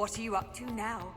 What are you up to now?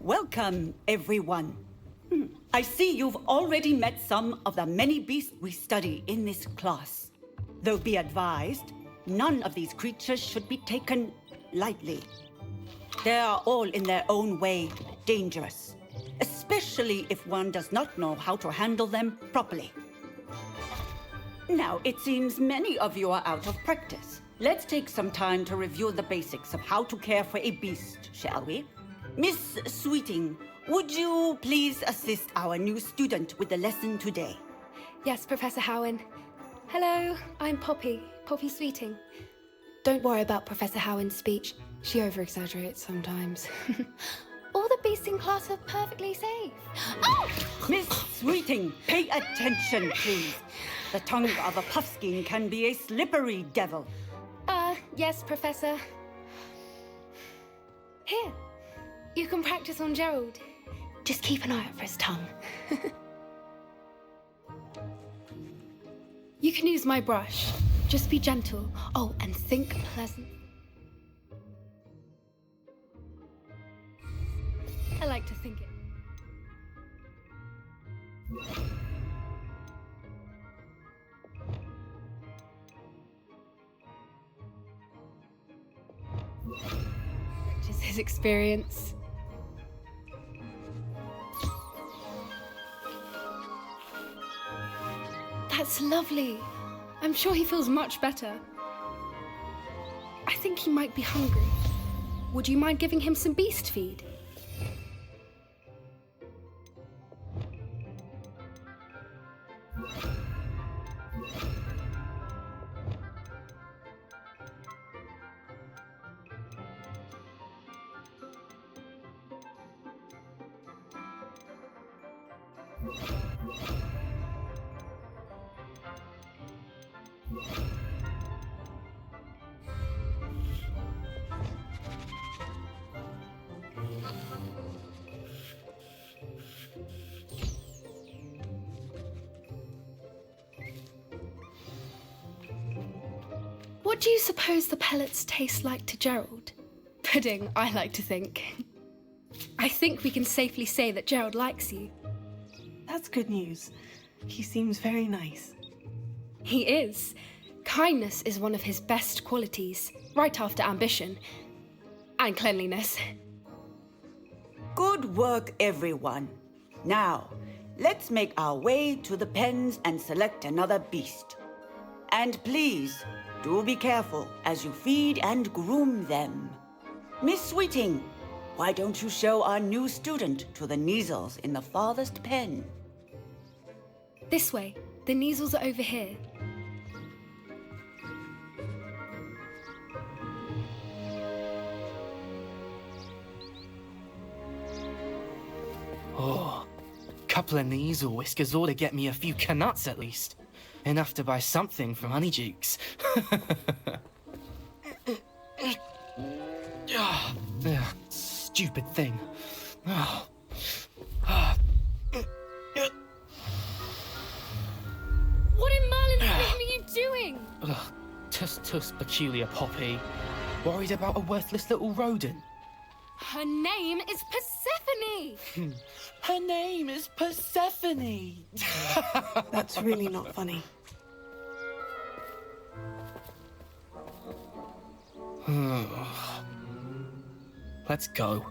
Welcome, everyone. I see you've already met some of the many beasts we study in this class. Though be advised, none of these creatures should be taken lightly. They are all in their own way dangerous, especially if one does not know how to handle them properly. Now, it seems many of you are out of practice. Let's take some time to review the basics of how to care for a beast, shall we? Miss Sweeting, would you please assist our new student with the lesson today? Yes, Professor Howen. Hello, I'm Poppy Sweeting. Don't worry about Professor Howen's speech. She over-exaggerates sometimes. All the beasts in class are perfectly safe. Oh! Miss Sweeting, pay attention, please. The tongue of a puffskein can be a slippery devil. Yes, Professor. Here, you can practice on Gerald. Just keep an eye out for his tongue. You can use my brush. Just be gentle. Oh, and think pleasant. I like to think it. Which is his experience. That's lovely. I'm sure he feels much better. I think he might be hungry. Would you mind giving him some beast feed? What do you suppose the pellets taste like to Gerald? Pudding, I like to think. I think we can safely say that Gerald likes you. That's good news. He seems very nice. He is. Kindness is one of his best qualities, right after ambition. And cleanliness. Good work, everyone. Now, let's make our way to the pens and select another beast. And please, do be careful as you feed and groom them. Miss Sweeting, why don't you show our new student to the Kneazles in the farthest pen? This way. The Kneazles are over here. Oh, couple of Kneazle whiskers ought to get me a few canuts at least. Enough to buy something from Honeydukes. Stupid thing. What in Merlin's name are you doing? Tuss, peculiar Poppy. Worried about a worthless little rodent. Her name is Persephone! Her name is Persephone! That's really not funny. Let's go.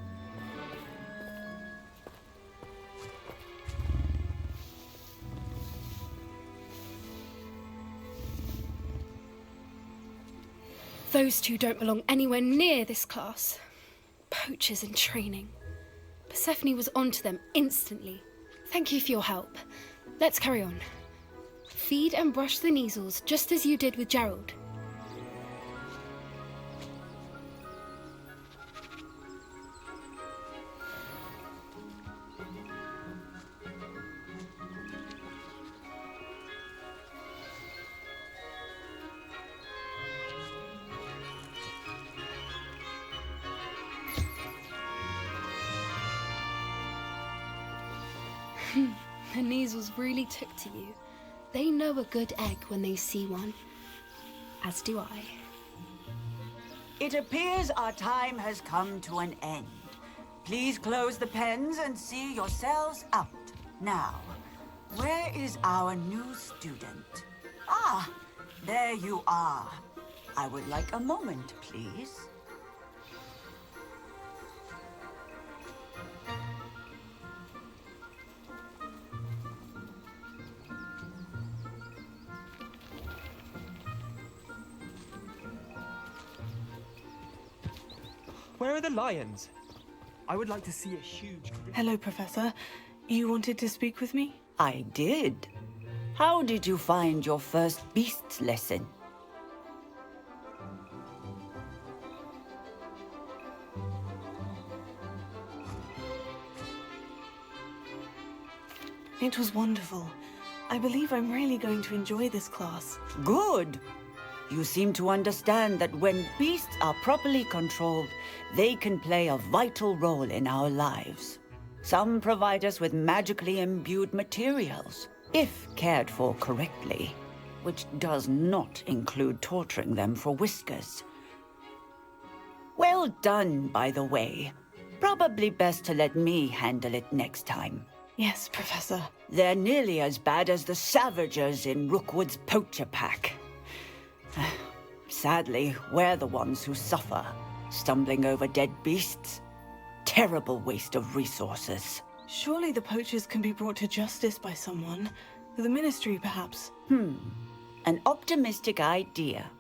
Those two don't belong anywhere near this class. Poachers in training. Persephone was onto them instantly. Thank you for your help. Let's carry on. Feed and brush the Neasels just as you did with Gerald. The Neasels really took to you. They know a good egg when they see one. As do I. It appears our time has come to an end. Please close the pens and see yourselves out. Now, where is our new student? Ah, there you are. I would like a moment, please. Where are the lions? I would like to see a huge... Hello, Professor. You wanted to speak with me? I did. How did you find your first beasts lesson? It was wonderful. I believe I'm really going to enjoy this class. Good. You seem to understand that when beasts are properly controlled, they can play a vital role in our lives. Some provide us with magically imbued materials, if cared for correctly, which does not include torturing them for whiskers. Well done, by the way. Probably best to let me handle it next time. Yes, Professor. They're nearly as bad as the Savagers in Rookwood's poacher pack. Sadly, we're the ones who suffer, stumbling over dead beasts. Terrible waste of resources. Surely the poachers can be brought to justice by someone. The Ministry, perhaps. An optimistic idea.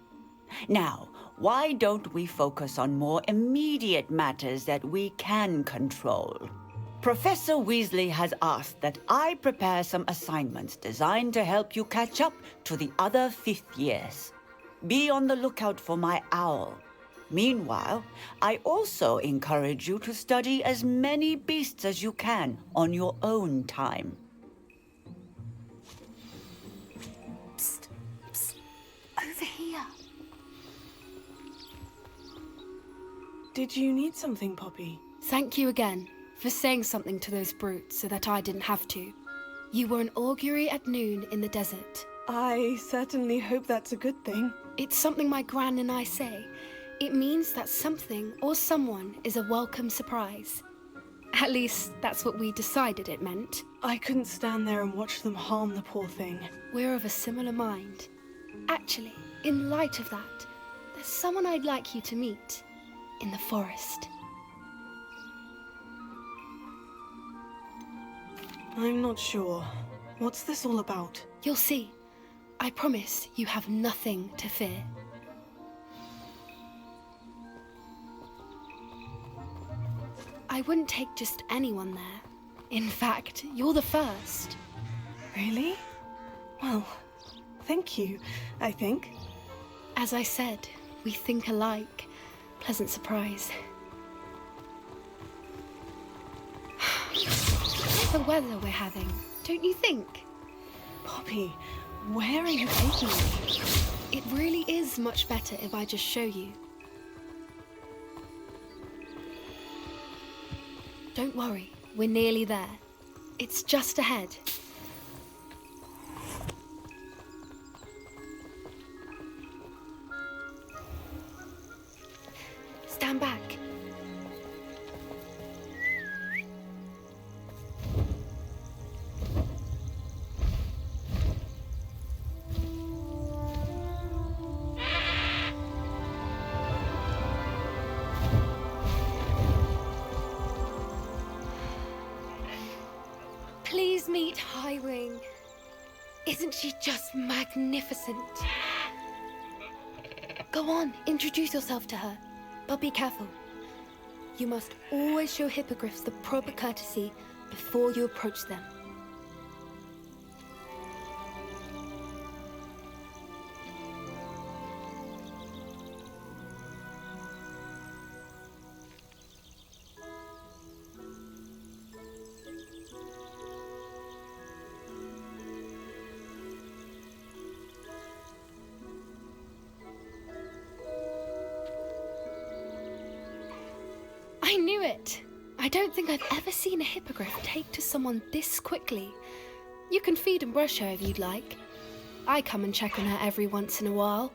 Now, why don't we focus on more immediate matters that we can control? Professor Weasley has asked that I prepare some assignments designed to help you catch up to the other 5th years. Be on the lookout for my owl. Meanwhile, I also encourage you to study as many beasts as you can on your own time. Psst, psst. Over here. Did you need something, Poppy? Thank you again for saying something to those brutes so that I didn't have to. You were an augury at noon in the desert. I certainly hope that's a good thing. It's something my gran and I say. It means that something or someone is a welcome surprise. At least, that's what we decided it meant. I couldn't stand there and watch them harm the poor thing. We're of a similar mind. Actually, in light of that, there's someone I'd like you to meet. In the forest. I'm not sure. What's this all about? You'll see. I promise you have nothing to fear. I wouldn't take just anyone there. In fact, you're the first. Really? Well, thank you, I think. As I said, we think alike. Pleasant surprise. The weather we're having, don't you think? Poppy, where are you taking me? It really is much better if I just show you. Don't worry, we're nearly there. It's just ahead. Stand back. Please meet Highwing. Isn't she just magnificent? Go on, introduce yourself to her. But be careful. You must always show hippogriffs the proper courtesy before you approach them. I knew it! I don't think I've ever seen a hippogriff take to someone this quickly. You can feed and brush her if you'd like. I come and check on her every once in a while.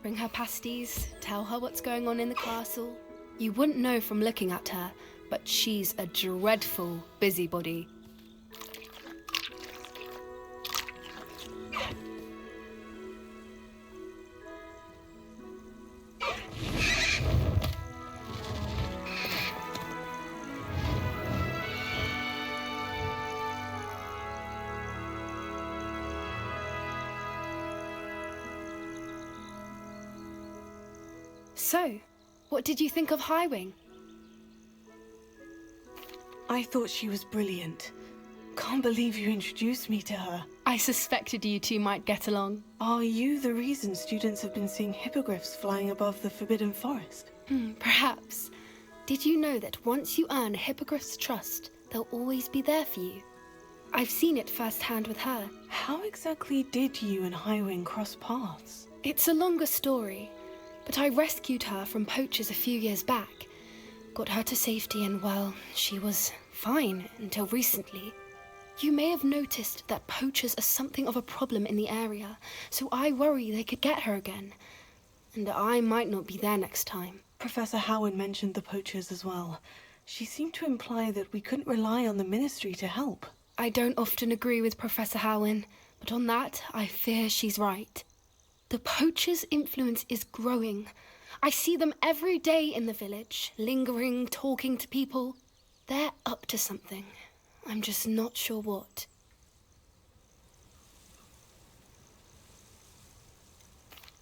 Bring her pasties, tell her what's going on in the castle. You wouldn't know from looking at her, but she's a dreadful busybody. So, what did you think of Highwing? I thought she was brilliant. Can't believe you introduced me to her. I suspected you two might get along. Are you the reason students have been seeing hippogriffs flying above the Forbidden Forest? Perhaps. Did you know that once you earn a hippogriff's trust, they'll always be there for you? I've seen it firsthand with her. How exactly did you and Highwing cross paths? It's a longer story, but I rescued her from poachers a few years back. Got her to safety and, well, she was fine until recently. You may have noticed that poachers are something of a problem in the area, so I worry they could get her again. And I might not be there next time. Professor Howard mentioned the poachers as well. She seemed to imply that we couldn't rely on the Ministry to help. I don't often agree with Professor Howin, but on that, I fear she's right. The poachers' influence is growing. I see them every day in the village, lingering, talking to people. They're up to something. I'm just not sure what.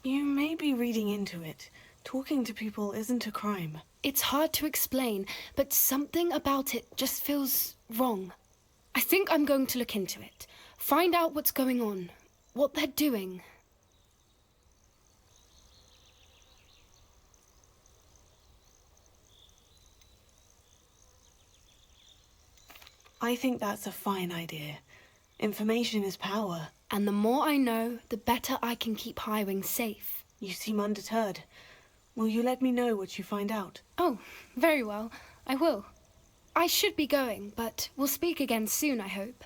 You may be reading into it. Talking to people isn't a crime. It's hard to explain, but something about it just feels wrong. I think I'm going to look into it. Find out what's going on, what they're doing. I think that's a fine idea. Information is power. And the more I know, the better I can keep Highwing safe. You seem undeterred. Will you let me know what you find out? Oh, very well. I will. I should be going, but we'll speak again soon, I hope.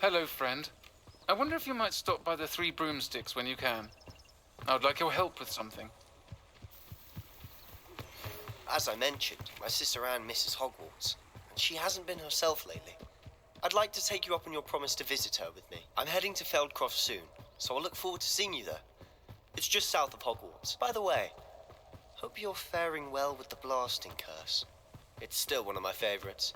Hello, friend. I wonder if you might stop by the Three Broomsticks when you can. I would like your help with something. As I mentioned, my sister Anne misses Hogwarts, and she hasn't been herself lately. I'd like to take you up on your promise to visit her with me. I'm heading to Feldcroft soon, so I'll look forward to seeing you there. It's just south of Hogwarts. By the way, hope you're faring well with the blasting curse. It's still one of my favorites.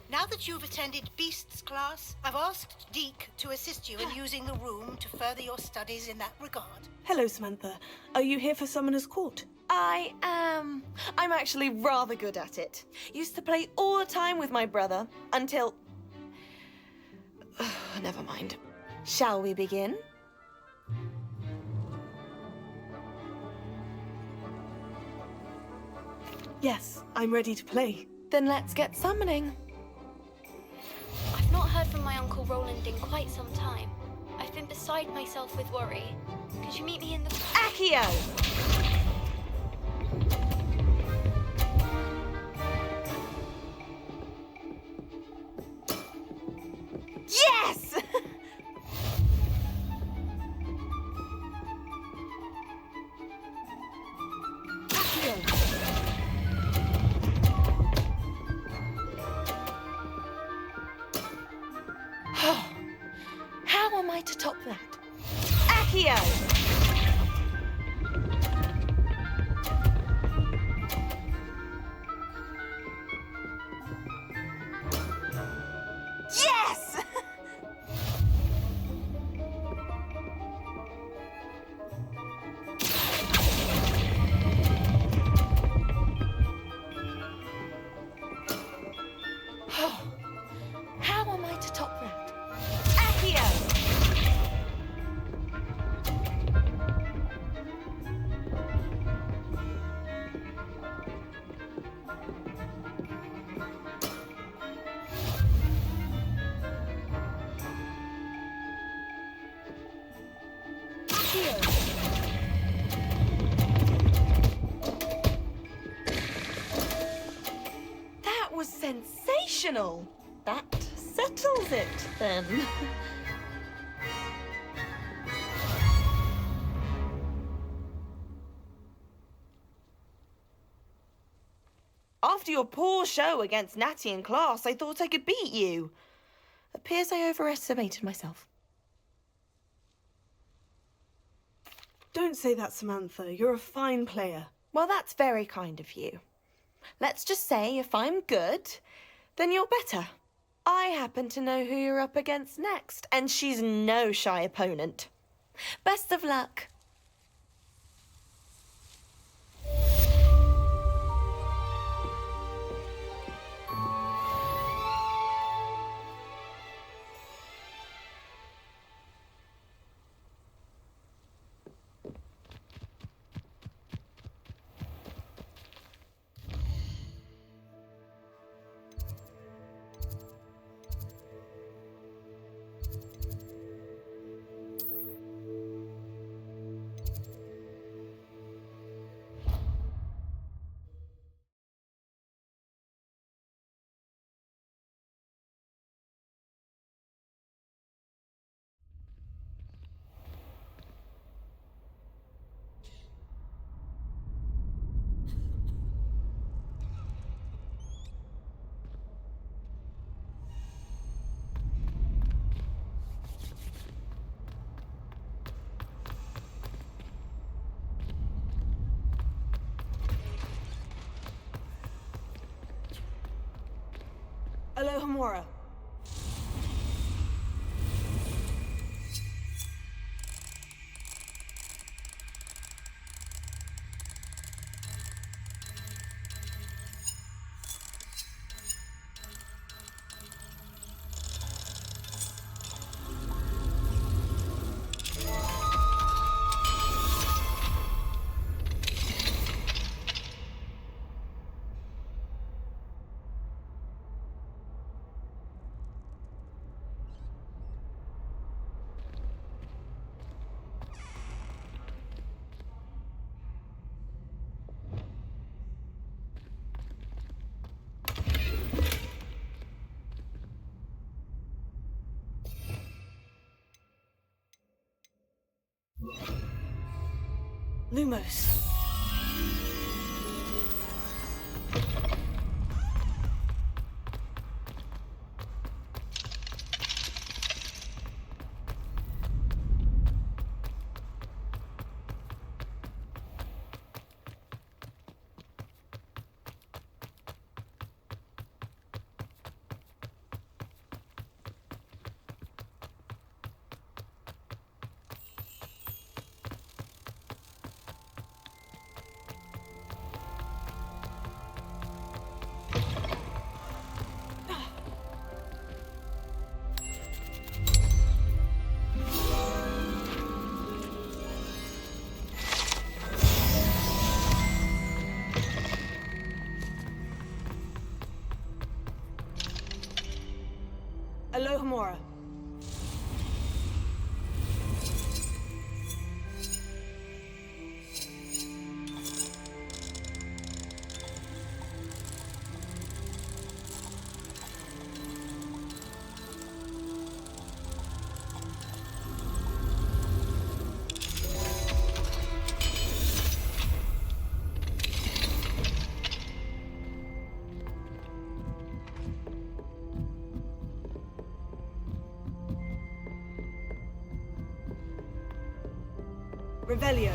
Now that you've attended Beasts class, I've asked Deke to assist you in using the room to further your studies in that regard. Hello, Samantha. Are you here for Summoner's Court? I am. I'm actually rather good at it. Used to play all the time with my brother until... Never mind. Shall we begin? Yes, I'm ready to play. Then let's get summoning. I've not heard from my Uncle Roland in quite some time. I've been beside myself with worry. Could you meet me in the... Accio! Yes! How am I to top that? Accio! Yes! How am I to top that? Accio! That was sensational. That settles it, then. After your poor show against Natty in class, I thought I could beat you. Appears I overestimated myself. Don't say that, Samantha. You're a fine player. Well, that's very kind of you. Let's just say if I'm good, then you're better. I happen to know who you're up against next, and she's no shy opponent. Best of luck. Alohomora. Lumos. Nakamura. Revelio.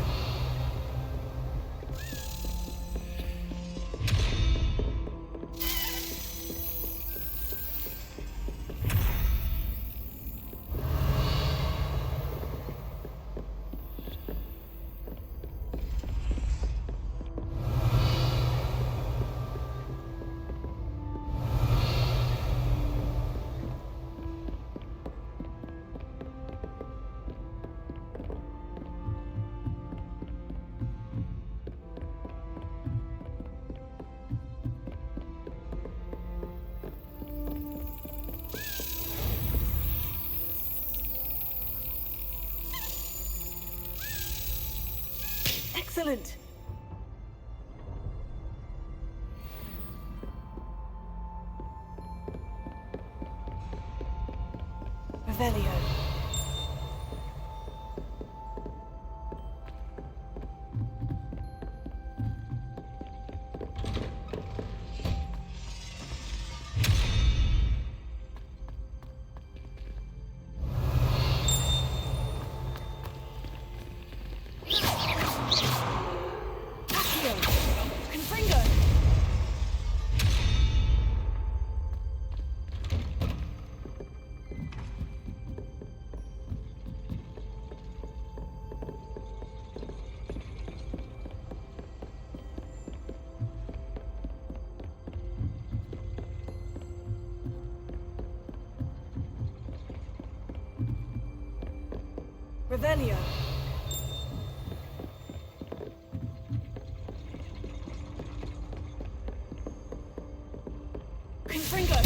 Excellent. Revelio. Revelio. Confringo.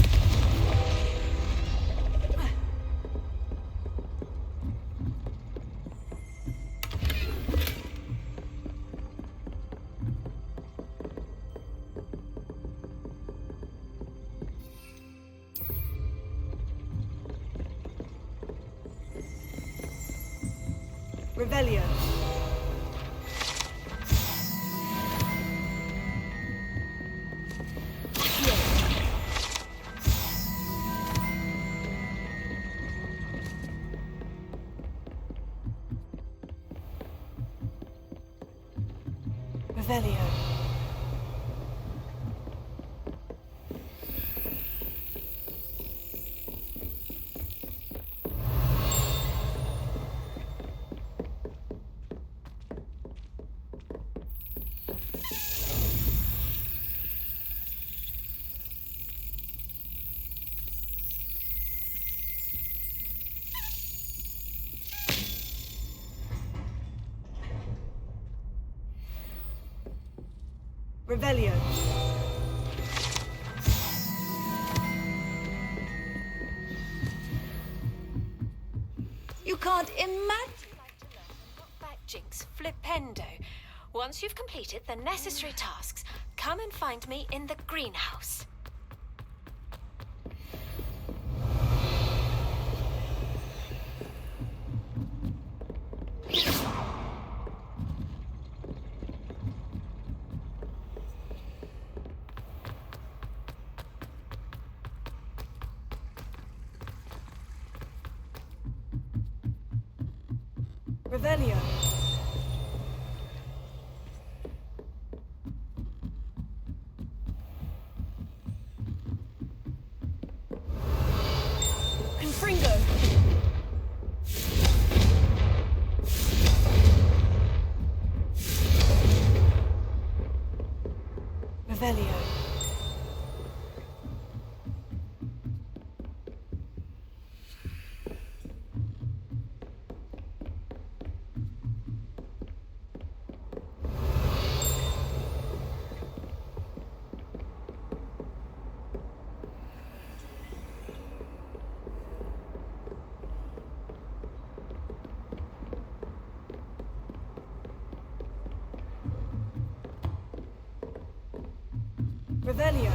Revelio. Revelio. Revelio. You can't imagine back Jinx, Flipendo. Once you've completed the necessary tasks, come and find me in the greenhouse. Revelio. Confringo. Revelio. Revelio.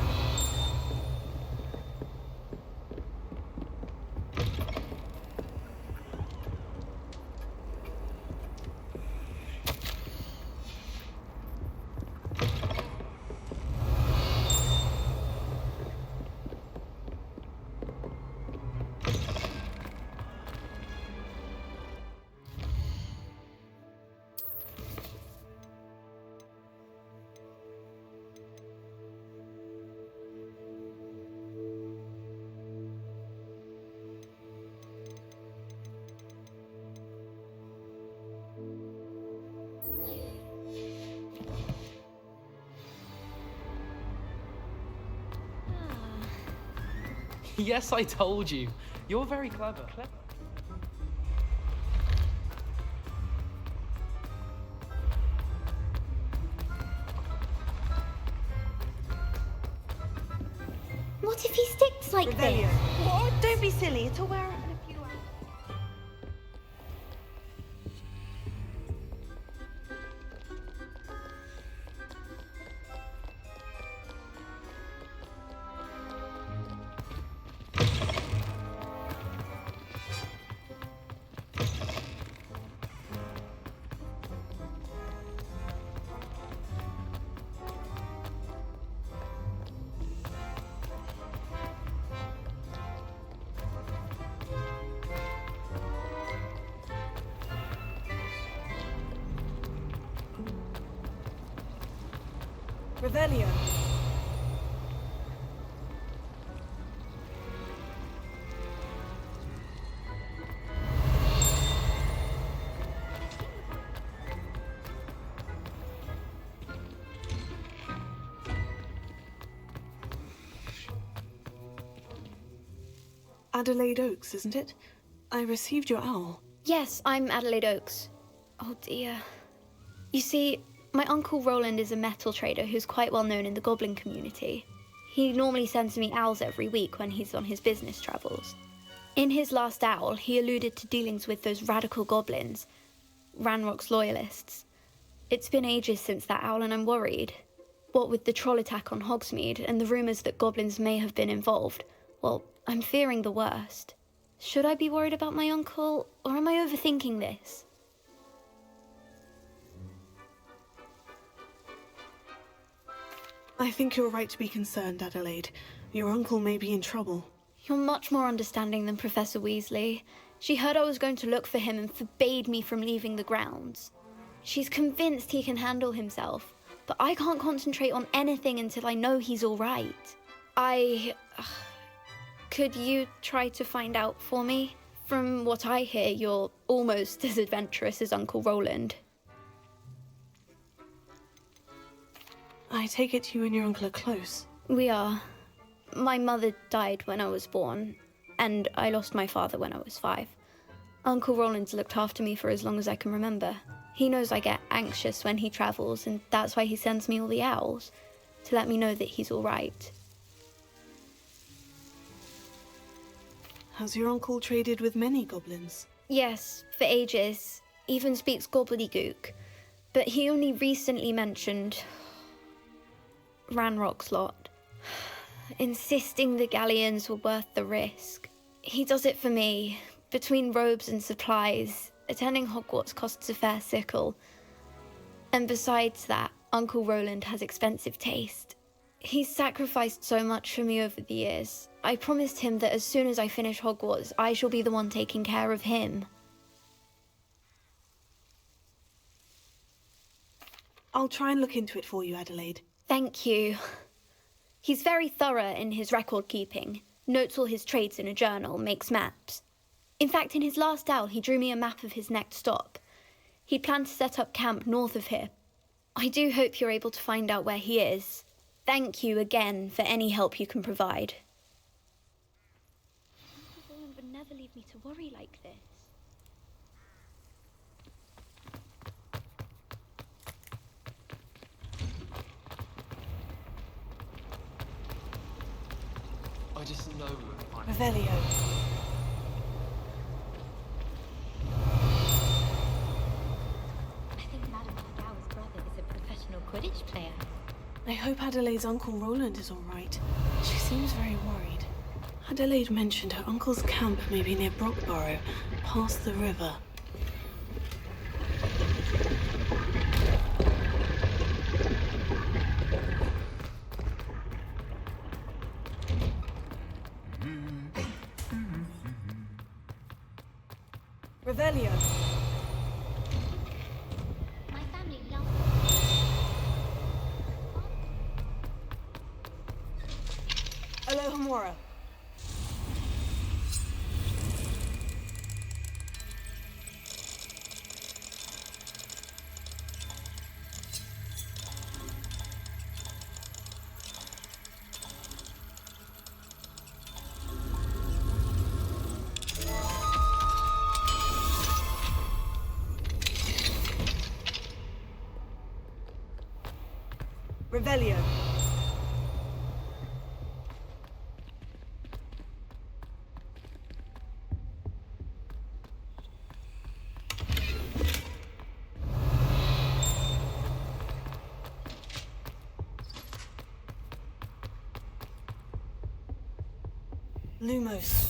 Yes, I told you. You're very clever. What if he sticks like Revelio. this? What? Don't be silly. It'll wear off in a few hours. Revelio. Adelaide Oaks, isn't it? I received your owl. Yes, I'm Adelaide Oaks. Oh dear. You see, my Uncle Roland is a metal trader who's quite well known in the goblin community. He normally sends me owls every week when he's on his business travels. In his last owl, he alluded to dealings with those radical goblins, Ranrock's loyalists. It's been ages since that owl and I'm worried. What with the troll attack on Hogsmeade and the rumours that goblins may have been involved, well, I'm fearing the worst. Should I be worried about my uncle, or am I overthinking this? I think you're right to be concerned, Adelaide. Your uncle may be in trouble. You're much more understanding than Professor Weasley. She heard I was going to look for him and forbade me from leaving the grounds. She's convinced he can handle himself, but I can't concentrate on anything until I know he's all right. Could you try to find out for me? From what I hear, you're almost as adventurous as Uncle Roland. I take it you and your uncle are close. We are. My mother died when I was born, and I lost my father when I was 5. Uncle Roland's looked after me for as long as I can remember. He knows I get anxious when he travels, and that's why he sends me all the owls, to let me know that he's all right. Has your uncle traded with many goblins? Yes, for ages. Even speaks gobbledygook. But he only recently mentioned Ranrock's lot, insisting the galleons were worth the risk. He does it for me. Between robes and supplies, attending Hogwarts costs a fair sickle. And besides that, Uncle Roland has expensive taste. He's sacrificed so much for me over the years. I promised him that as soon as I finish Hogwarts, I shall be the one taking care of him. I'll try and look into it for you, Adelaide. Thank you. He's very thorough in his record keeping, notes all his trades in a journal, makes maps. In fact, in his last owl, he drew me a map of his next stop. He planned to set up camp north of here. I do hope you're able to find out where he is. Thank you again for any help you can provide. Uncle Roland would never leave me to worry like this. I just know we'll find Revelio. I think Madame Hogwarts' brother is a professional Quidditch player. I hope Adelaide's Uncle Roland is all right. She seems very worried. Adelaide mentioned her uncle's camp may be near Brockborough, past the river. Revelio. My family loves Alohomora. Revelio. Lumos.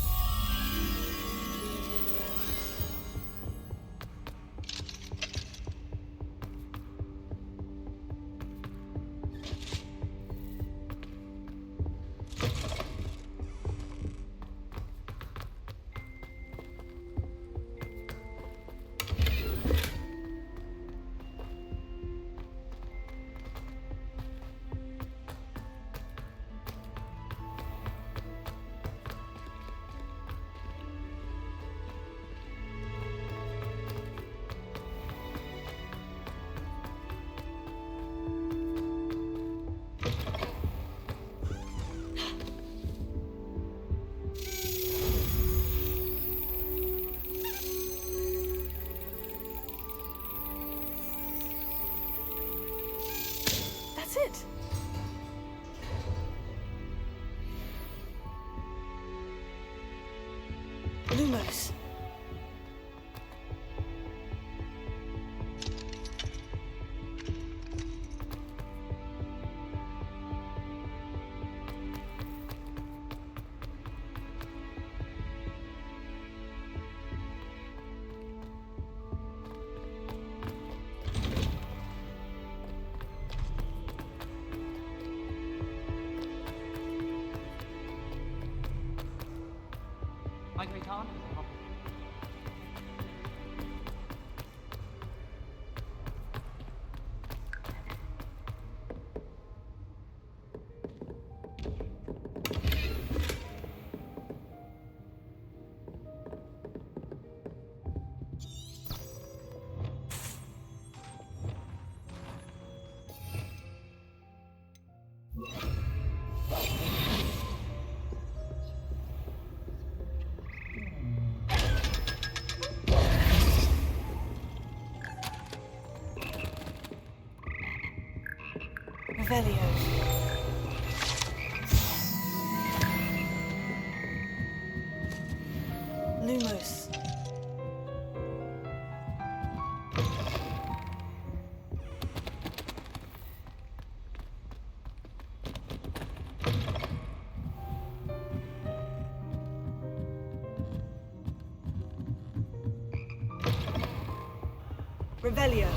That's it. Lumos. My great aunt is a Hogwarts. Revelio. Lumos. Revelio.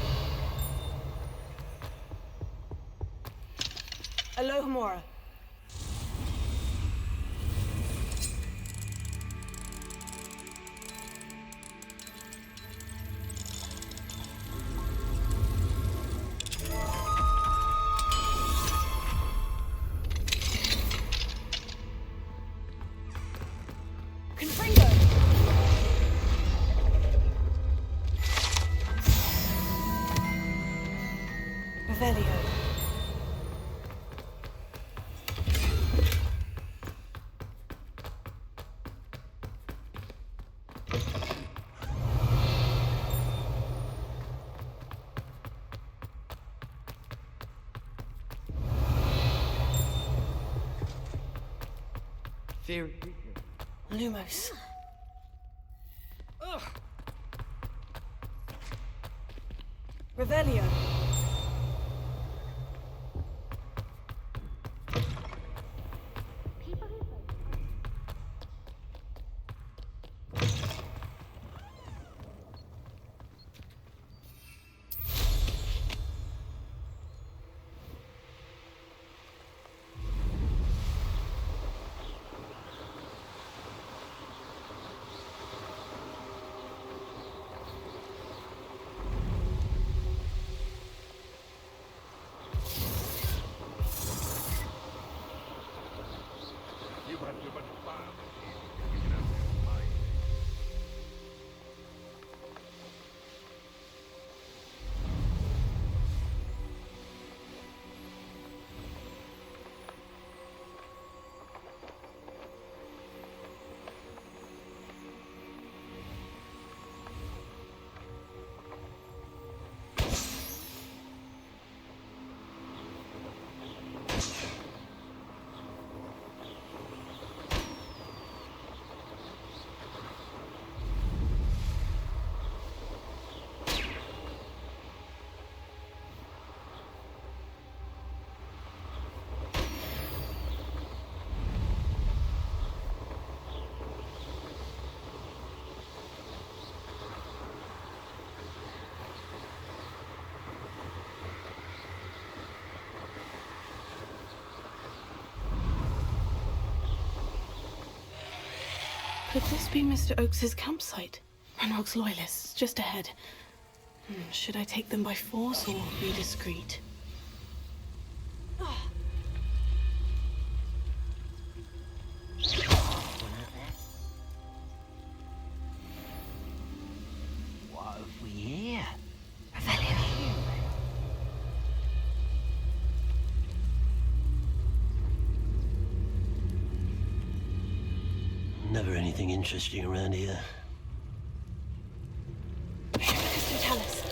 Alohomora. Confringo. Revelio. Theory. Lumos. Revelio. Could this be Mr. Oakes's campsite? Ranrock's loyalists, just ahead. Should I take them by force or be discreet? What have we here? Never anything interesting around here. Mr. Tallis.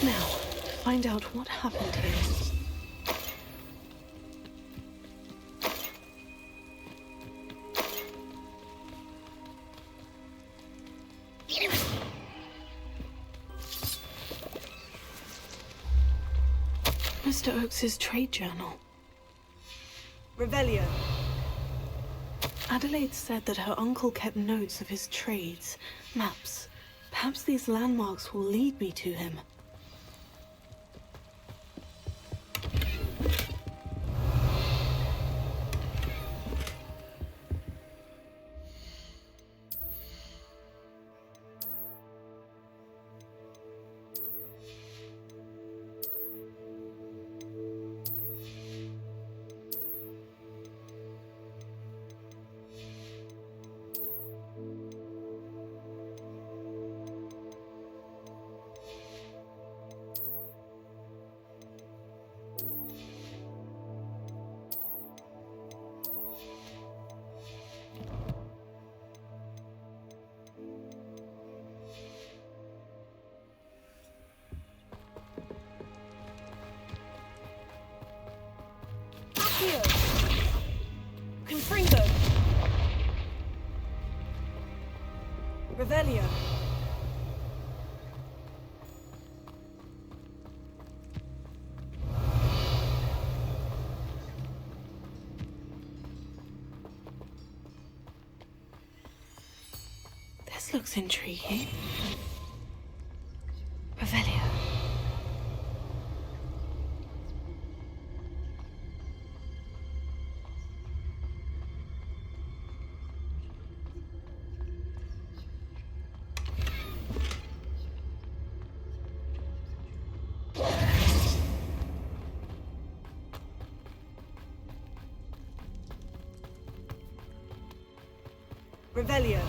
Now, find out what happened here. Mr. Oakes's trade journal. Revelio. Adelaide said that her uncle kept notes of his trades, maps. Perhaps these landmarks will lead me to him. Here. Confringo. Revelio. This looks intriguing. Revelio. Revelio.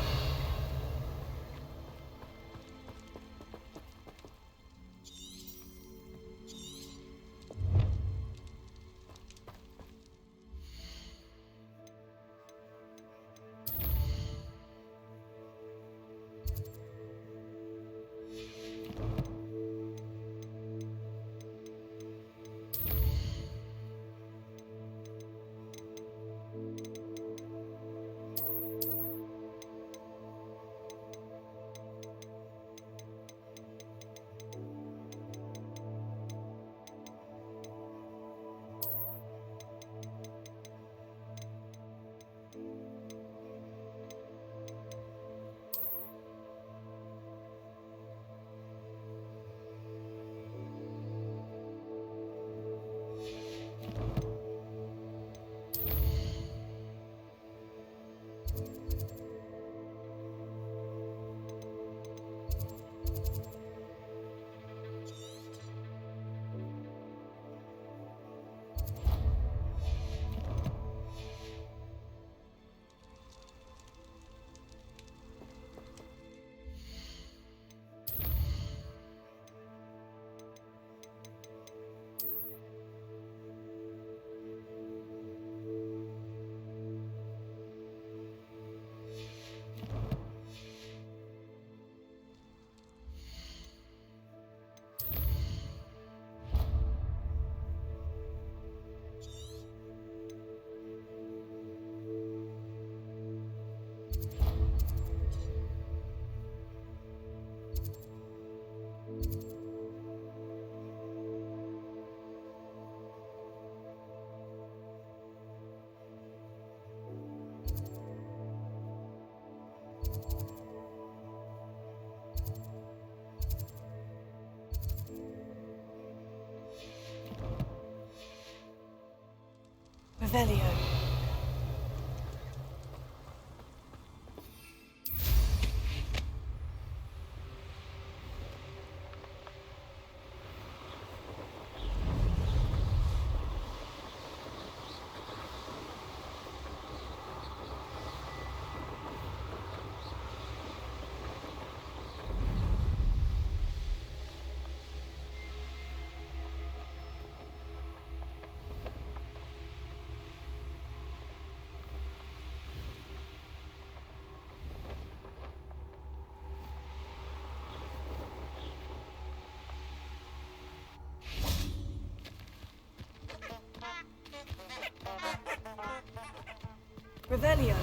Revelio. Revelio.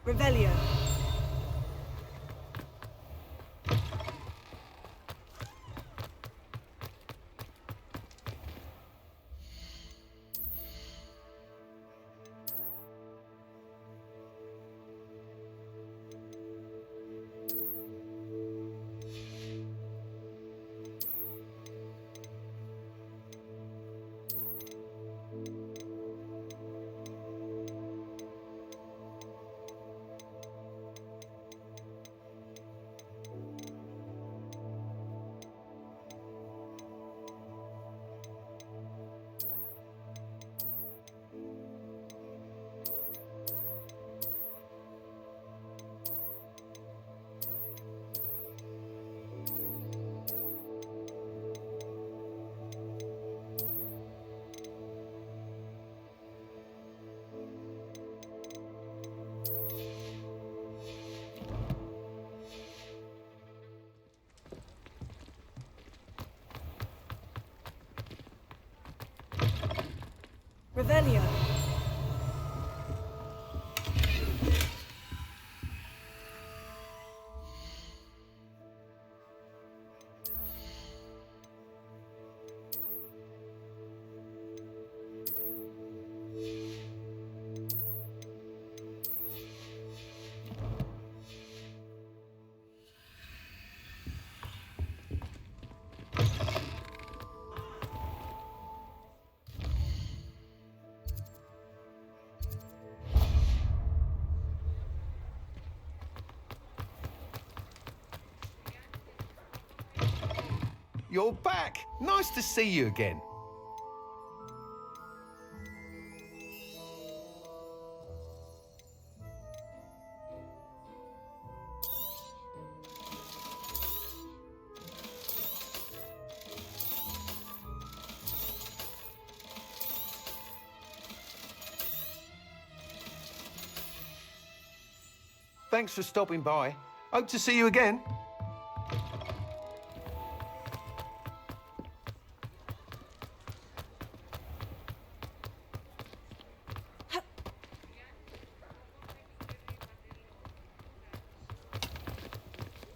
Revelio. Revelio. You're back! Nice to see you again. Thanks for stopping by. Hope to see you again.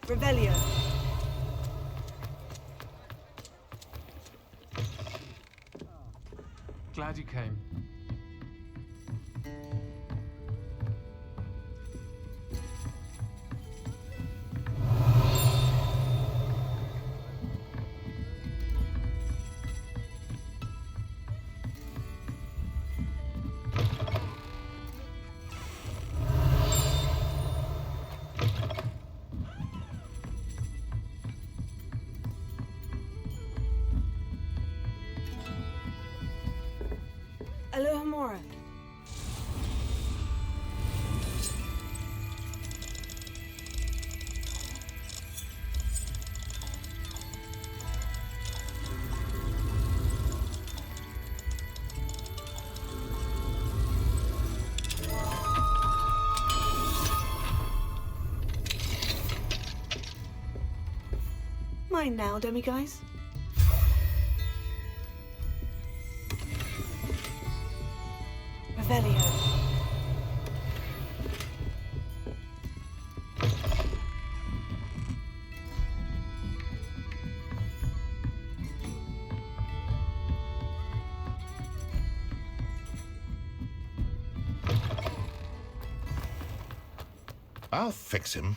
Revelio. Glad you came. Alohomora. Mine now, demiguise. Revelio. I'll fix him.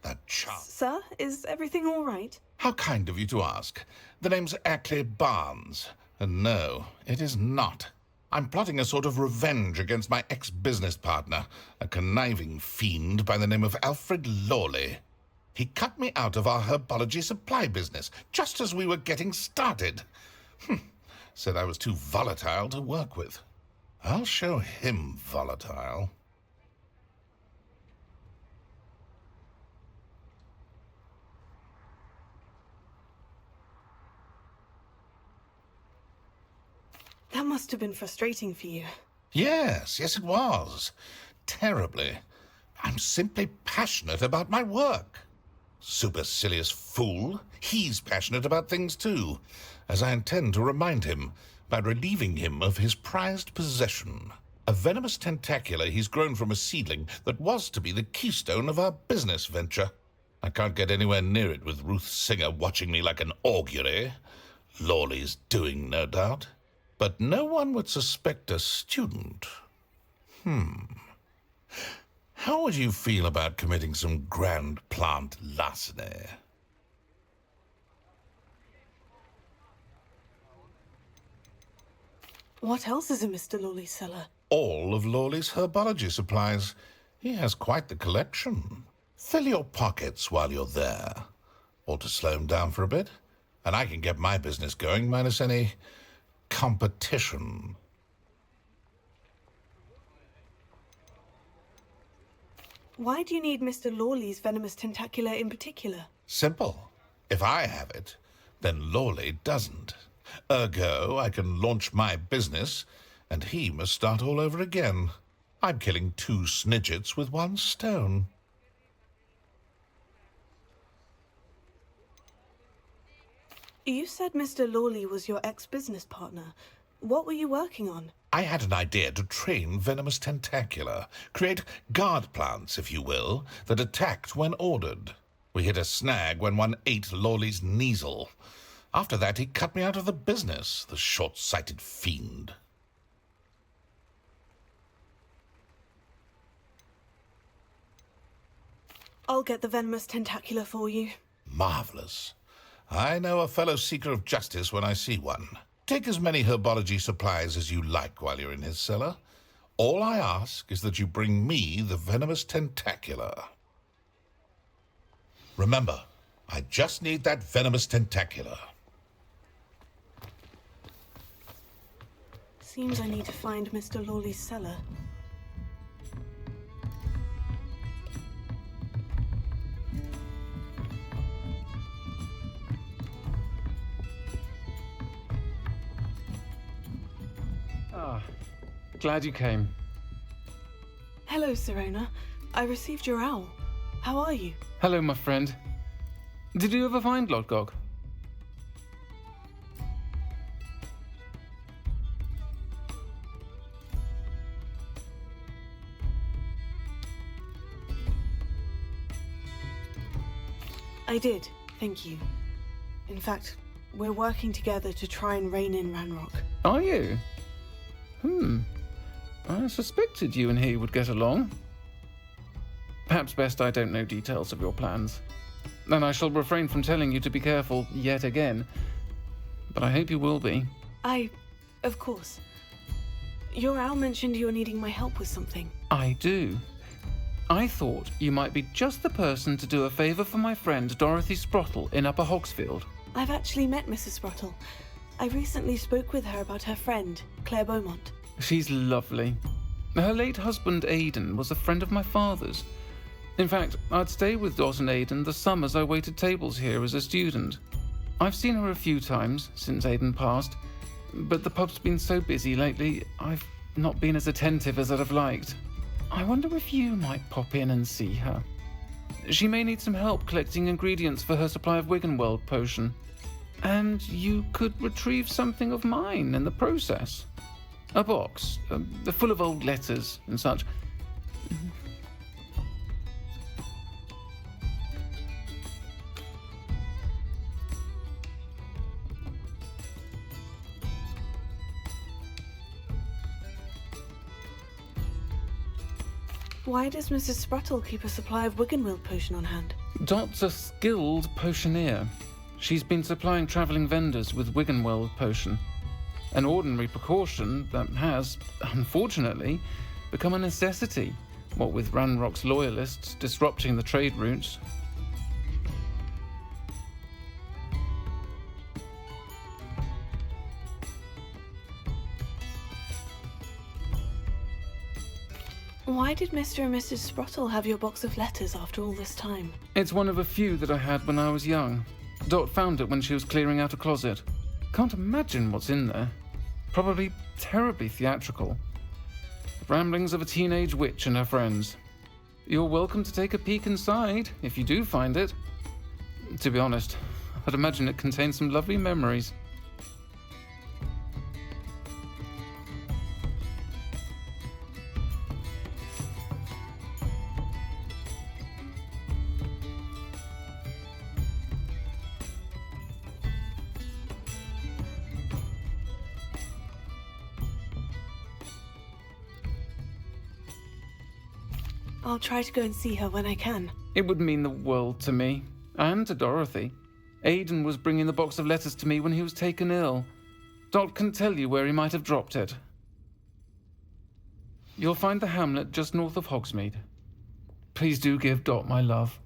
That chump. Sir, is everything all right? How kind of you to ask. The name's Ackley Barnes. And no, it is not. I'm plotting a sort of revenge against my ex-business partner, a conniving fiend by the name of Alfred Lawley. He cut me out of our herbology supply business, just as we were getting started. Said I was too volatile to work with. I'll show him volatile. That must have been frustrating for you. Yes, it was. Terribly. I'm simply passionate about my work. Supercilious fool. He's passionate about things too, as I intend to remind him by relieving him of his prized possession. A venomous tentacula he's grown from a seedling that was to be the keystone of our business venture. I can't get anywhere near it with Ruth Singer watching me like an augury. Lawley's doing, no doubt. But no one would suspect a student. How would you feel about committing some grand plant larceny? What else is in Mr. Lawley's cellar? All of Lawley's herbology supplies. He has quite the collection. Fill your pockets while you're there. Or to slow him down for a bit. And I can get my business going minus any competition. Why do you need Mr. Lawley's venomous tentacula in particular? Simple. If I have it, then Lawley doesn't. Ergo, I can launch my business, and he must start all over again. I'm killing 2 snidgets with 1 stone. You said Mr. Lawley was your ex-business partner. What were you working on? I had an idea to train venomous tentacula, create guard plants, if you will, that attacked when ordered. We hit a snag when one ate Lawley's Kneasel. After that, he cut me out of the business, the short-sighted fiend. I'll get the venomous tentacula for you. Marvelous. I know a fellow seeker of justice when I see one. Take as many herbology supplies as you like while you're in his cellar. All I ask is that you bring me the venomous tentacula. Remember, I just need that venomous tentacula. Seems I need to find Mr. Lawley's cellar. Glad you came. Hello, Sirona. I received your owl. How are you? Hello, my friend. Did you ever find Lodgog? I did, thank you. In fact, we're working together to try and rein in Ranrock. Are you? I suspected you and he would get along. Perhaps best I don't know details of your plans. And I shall refrain from telling you to be careful yet again. But I hope you will be. Of course. Your owl mentioned you were needing my help with something. I do. I thought you might be just the person to do a favour for my friend Dorothy Sprottle in Upper Hogsfield. I've actually met Mrs. Sprottle. I recently spoke with her about her friend, Claire Beaumont. She's lovely. Her late husband Aidan was a friend of my father's. In fact, I'd stay with Dot and Aidan the summers I waited tables here as a student. I've seen her a few times since Aidan passed, but the pub's been so busy lately, I've not been as attentive as I'd have liked. I wonder if you might pop in and see her. She may need some help collecting ingredients for her supply of Wiggenweld potion. And you could retrieve something of mine in the process. A box, full of old letters and such. Why does Mrs. Sprottle keep a supply of Wiggenweld potion on hand? Dot's a skilled potioneer. She's been supplying travelling vendors with Wiggenweld potion. An ordinary precaution that has, unfortunately, become a necessity, what with Ranrock's loyalists disrupting the trade routes. Why did Mr. and Mrs. Sprottle have your box of letters after all this time? It's one of a few that I had when I was young. Dot found it when she was clearing out a closet. Can't imagine what's in there. Probably terribly theatrical. Ramblings of a teenage witch and her friends. You're welcome to take a peek inside, if you do find it. To be honest, I'd imagine it contains some lovely memories. I'll try to go and see her when I can. It would mean the world to me, and to Dorothy. Aiden was bringing the box of letters to me when he was taken ill. Dot can tell you where he might have dropped it. You'll find the hamlet just north of Hogsmeade. Please do give Dot my love.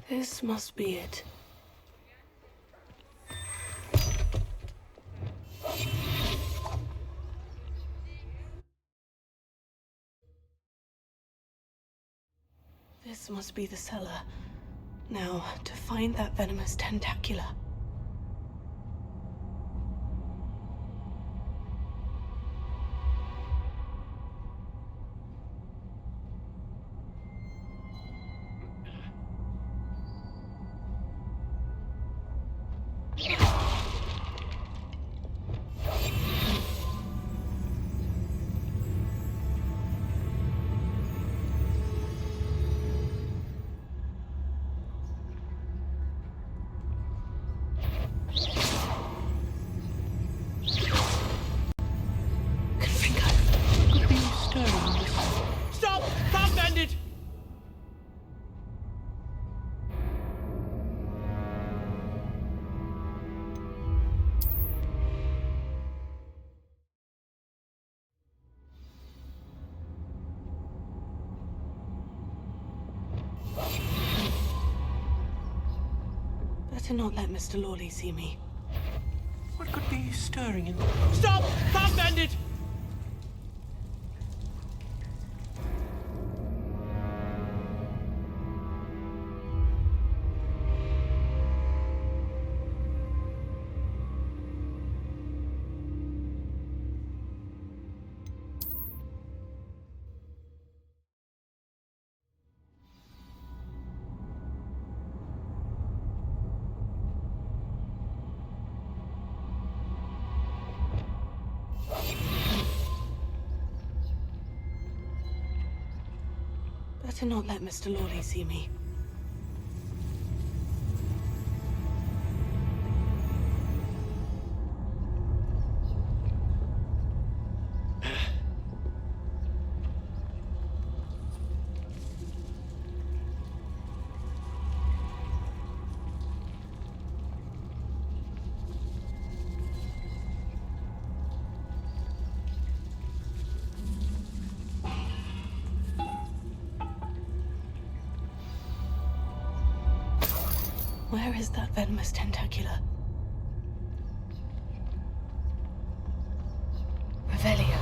This must be it. This must be the cellar. Now, to find that venomous tentacula. Stop! Stop, bandit! Better not let Mr. Lawley see me. What could be stirring in... Stop! Stop, bandit! Better not let Mr. Lawley see me. Where is that venomous tentacula? Revelio.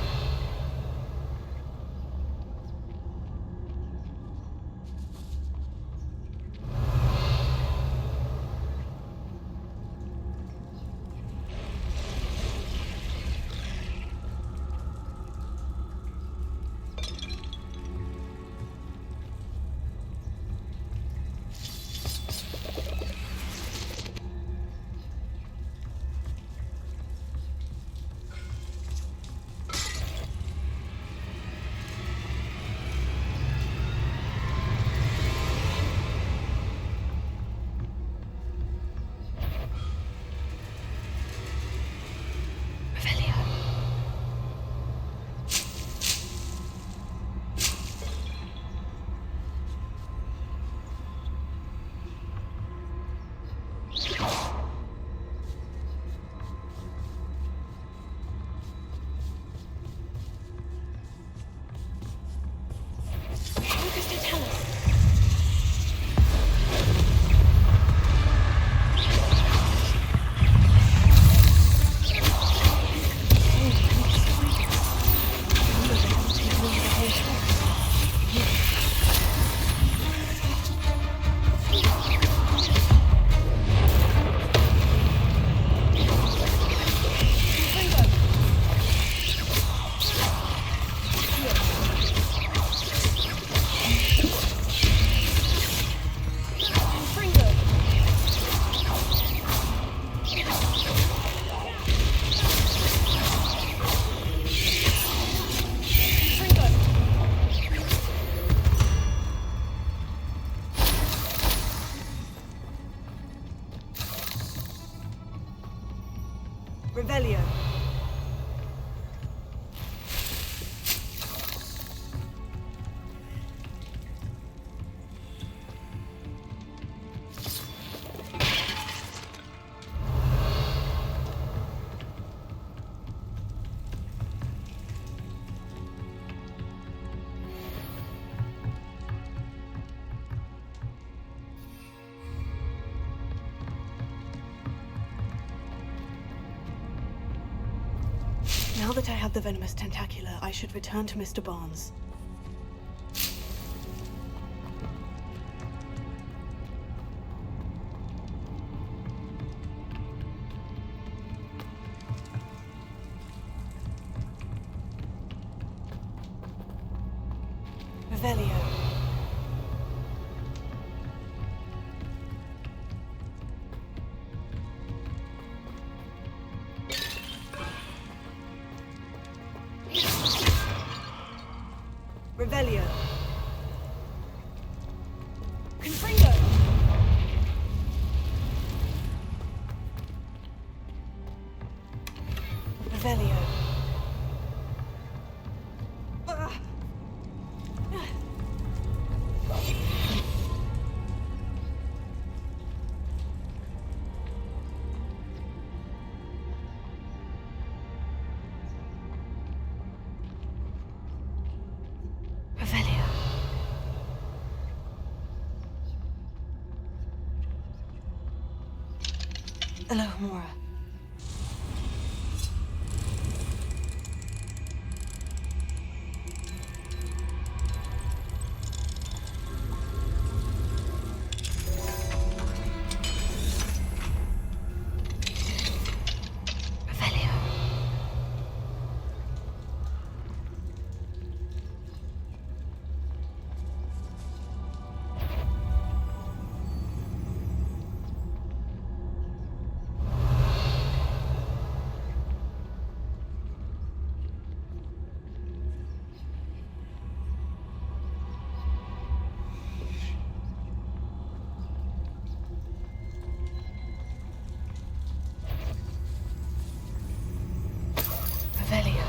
Revelio. Now that I have the venomous tentacula, I should return to Mr. Barnes. Revelio. Revelio. Confringo. Revelio. Revelio. Alohomora. Revelio. Revelio.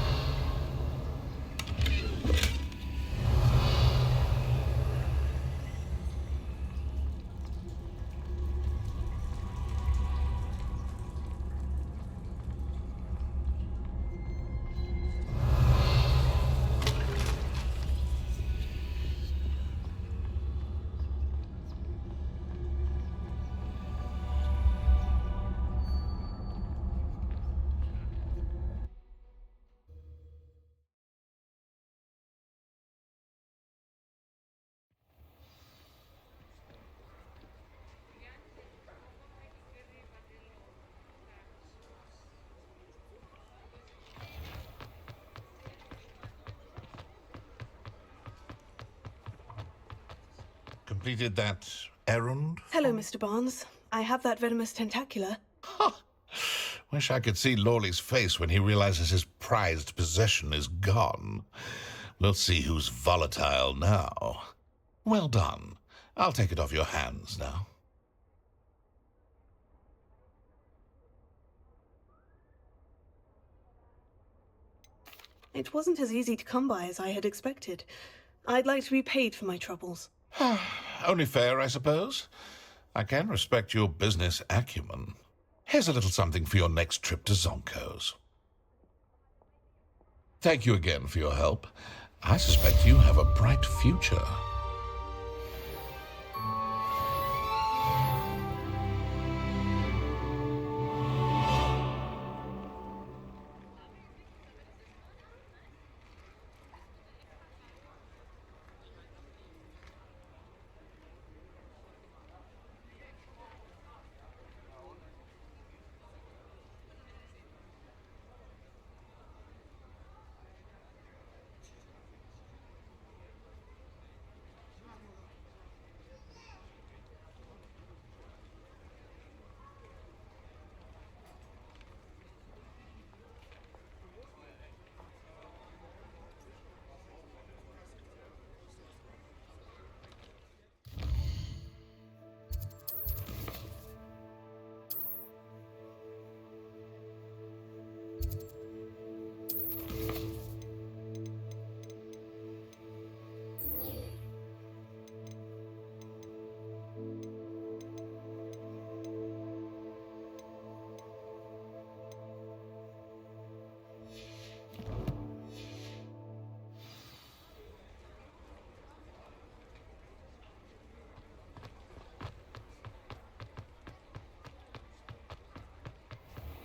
Completed that errand? Hello, Mr. Barnes. I have that venomous tentacula. Wish I could see Lawley's face when he realizes his prized possession is gone. We'll see who's volatile now. Well done. I'll take it off your hands now. It wasn't as easy to come by as I had expected. I'd like to be paid for my troubles. Only fair, I suppose. I can respect your business acumen. Here's a little something for your next trip to Zonko's. Thank you again for your help. I suspect you have a bright future.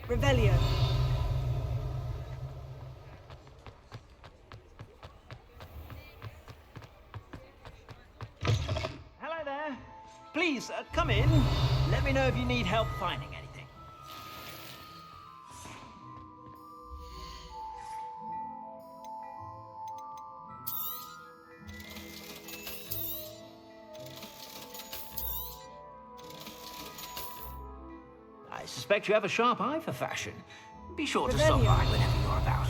Revelio. Hello there. Please, come in. Let me know if you need help finding anything. I suspect you have a sharp eye for fashion. Be sure to stop by whenever you're about.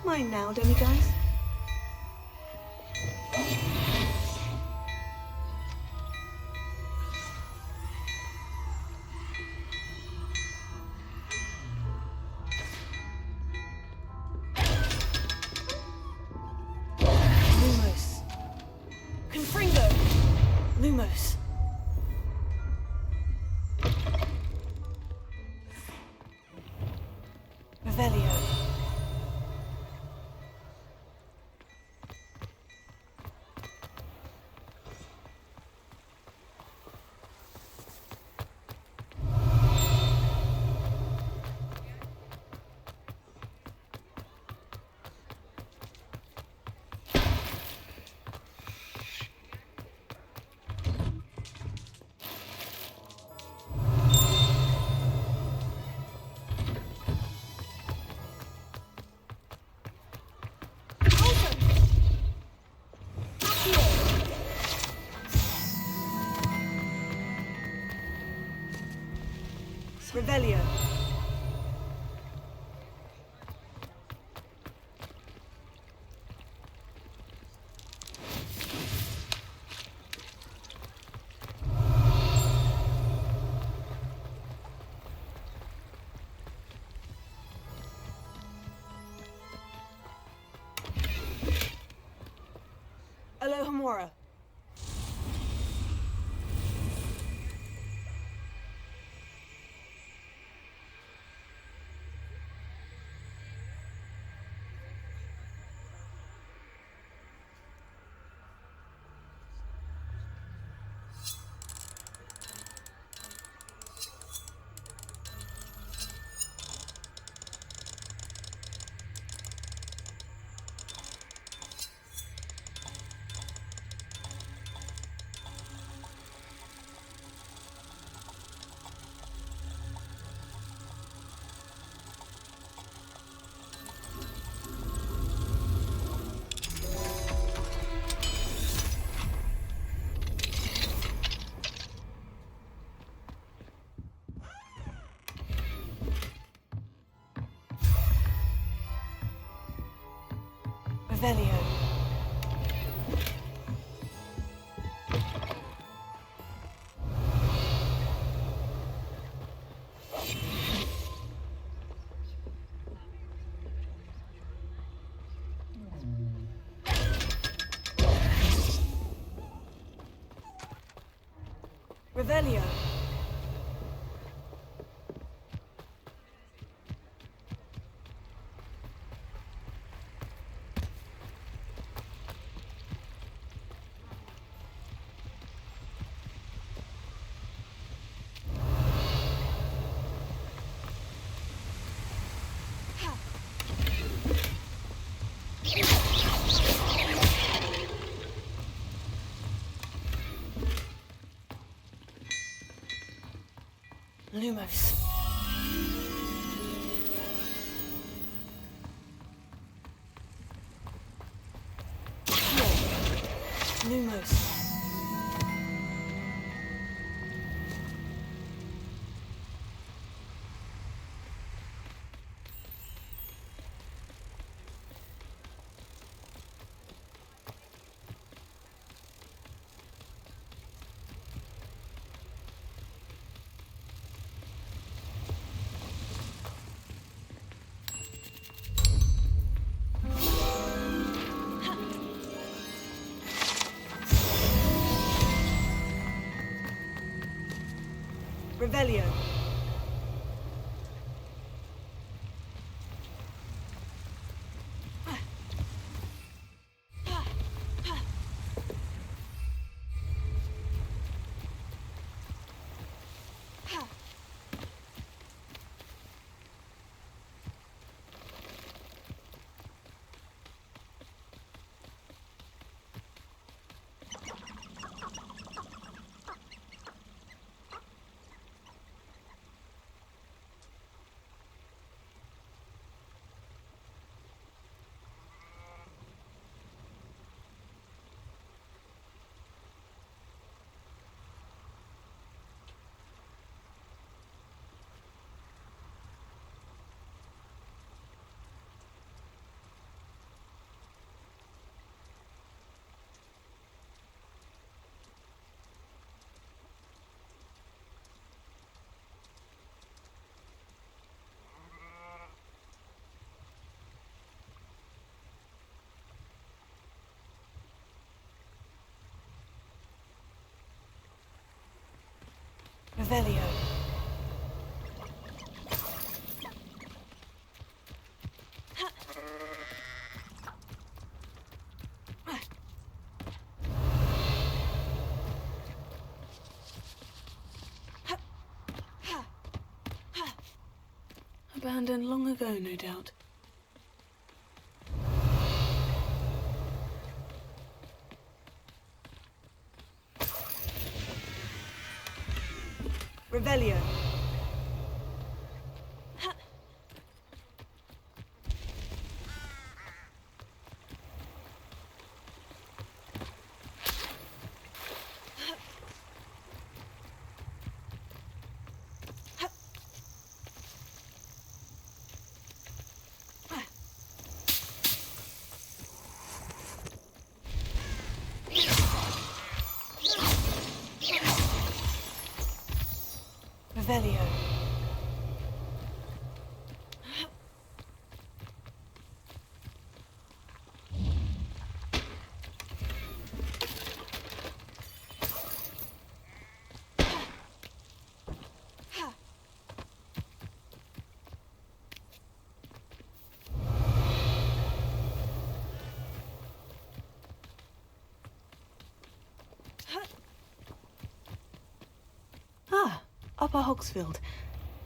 Mine now, demiguise. Lumos. Confringo. Lumos. Revelio. Revelio. Alohomora. Revelio. Revelio. Lumos. Lumos. Revelio. Revelio. Abandoned long ago, no doubt. Revelio. Revelio. Ah, Upper Hogsfield.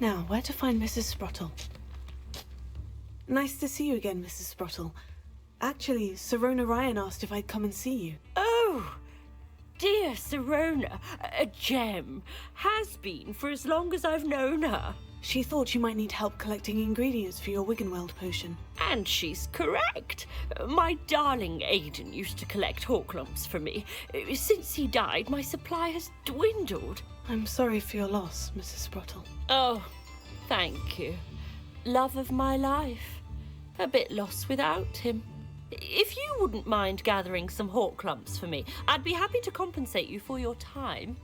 Now, where to find Mrs. Sprottle? Nice to see you again, Mrs. Sprottle. Actually, Sirona Ryan asked if I'd come and see you. Oh, dear Sirona, a gem. Has been for as long as I've known her. She thought you might need help collecting ingredients for your Wiggenweld potion. And she's correct. My darling Aidan used to collect Horklumps for me. Since he died, my supply has dwindled. I'm sorry for your loss, Mrs. Sprottle. Oh, thank you. Love of my life. A bit lost without him. If you wouldn't mind gathering some Horklumps for me, I'd be happy to compensate you for your time.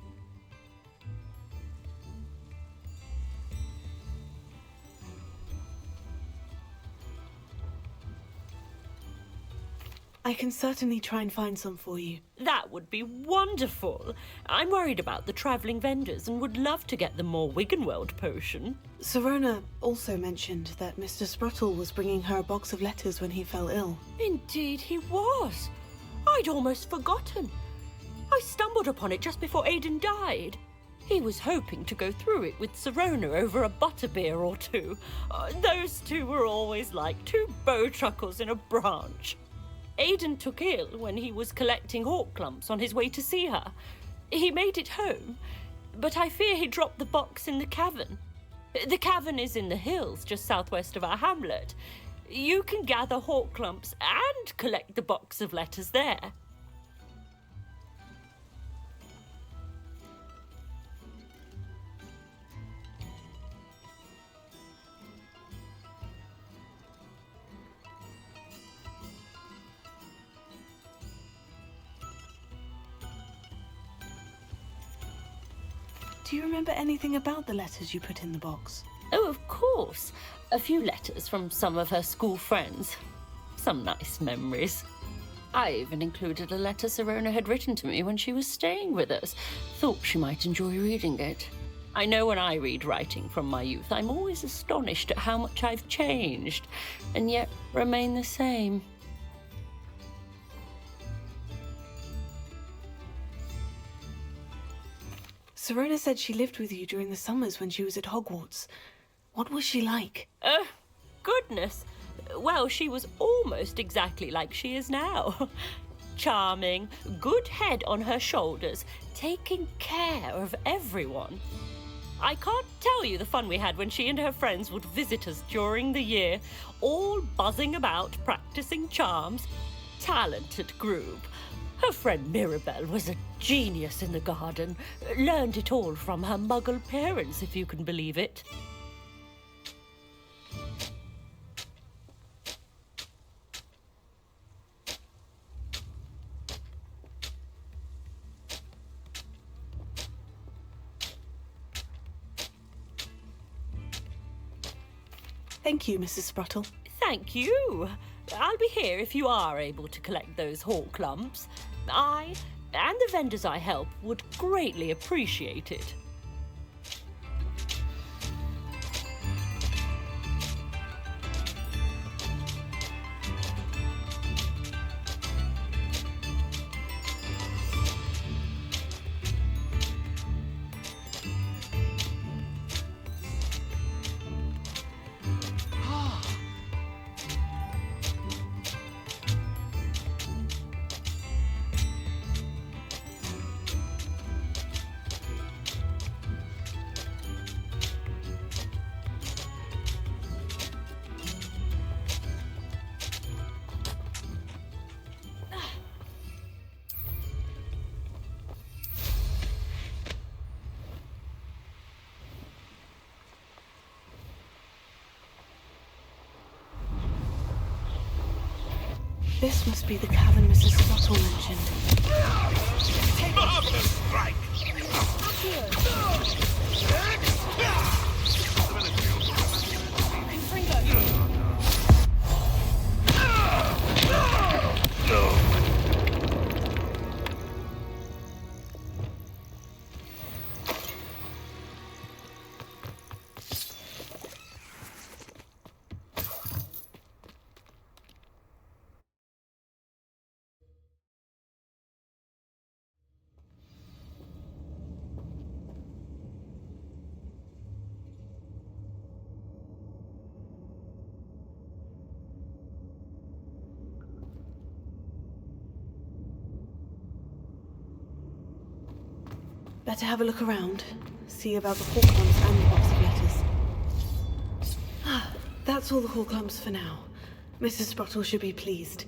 I can certainly try and find some for you. That would be wonderful. I'm worried about the travelling vendors and would love to get them more Wiggenweld potion. Sirona also mentioned that Mr. Sprottle was bringing her a box of letters when he fell ill. Indeed he was. I'd almost forgotten. I stumbled upon it just before Aidan died. He was hoping to go through it with Sirona over a butterbeer or two. Those two were always like two bowtruckles in a branch. Aidan took ill when he was collecting Horklumps on his way to see her. He made it home, but I fear he dropped the box in the cavern. The cavern is in the hills just southwest of our hamlet. You can gather Horklumps and collect the box of letters there. Do you remember anything about the letters you put in the box? Oh, of course. A few letters from some of her school friends. Some nice memories. I even included a letter Sirona had written to me when she was staying with us. Thought she might enjoy reading it. I know when I read writing from my youth, I'm always astonished at how much I've changed, and yet remain the same. Sirona said she lived with you during the summers when she was at Hogwarts. What was she like? Goodness. Well, she was almost exactly like she is now. Charming, good head on her shoulders, taking care of everyone. I can't tell you the fun we had when she and her friends would visit us during the year, all buzzing about, practicing charms. Talented group. Her friend Mirabelle was a genius in the garden. Learned it all from her muggle parents, if you can believe it. Thank you, Mrs. Sprottle. Thank you. I'll be here if you are able to collect those Horklumps. I and the vendors I help would greatly appreciate it. This must be the cavern Mrs. Sprottle mentioned. Marvelous strike! Better have a look around. See about the Horklumps and the box of letters. That's all the Horklumps for now. Mrs. Sprottle should be pleased.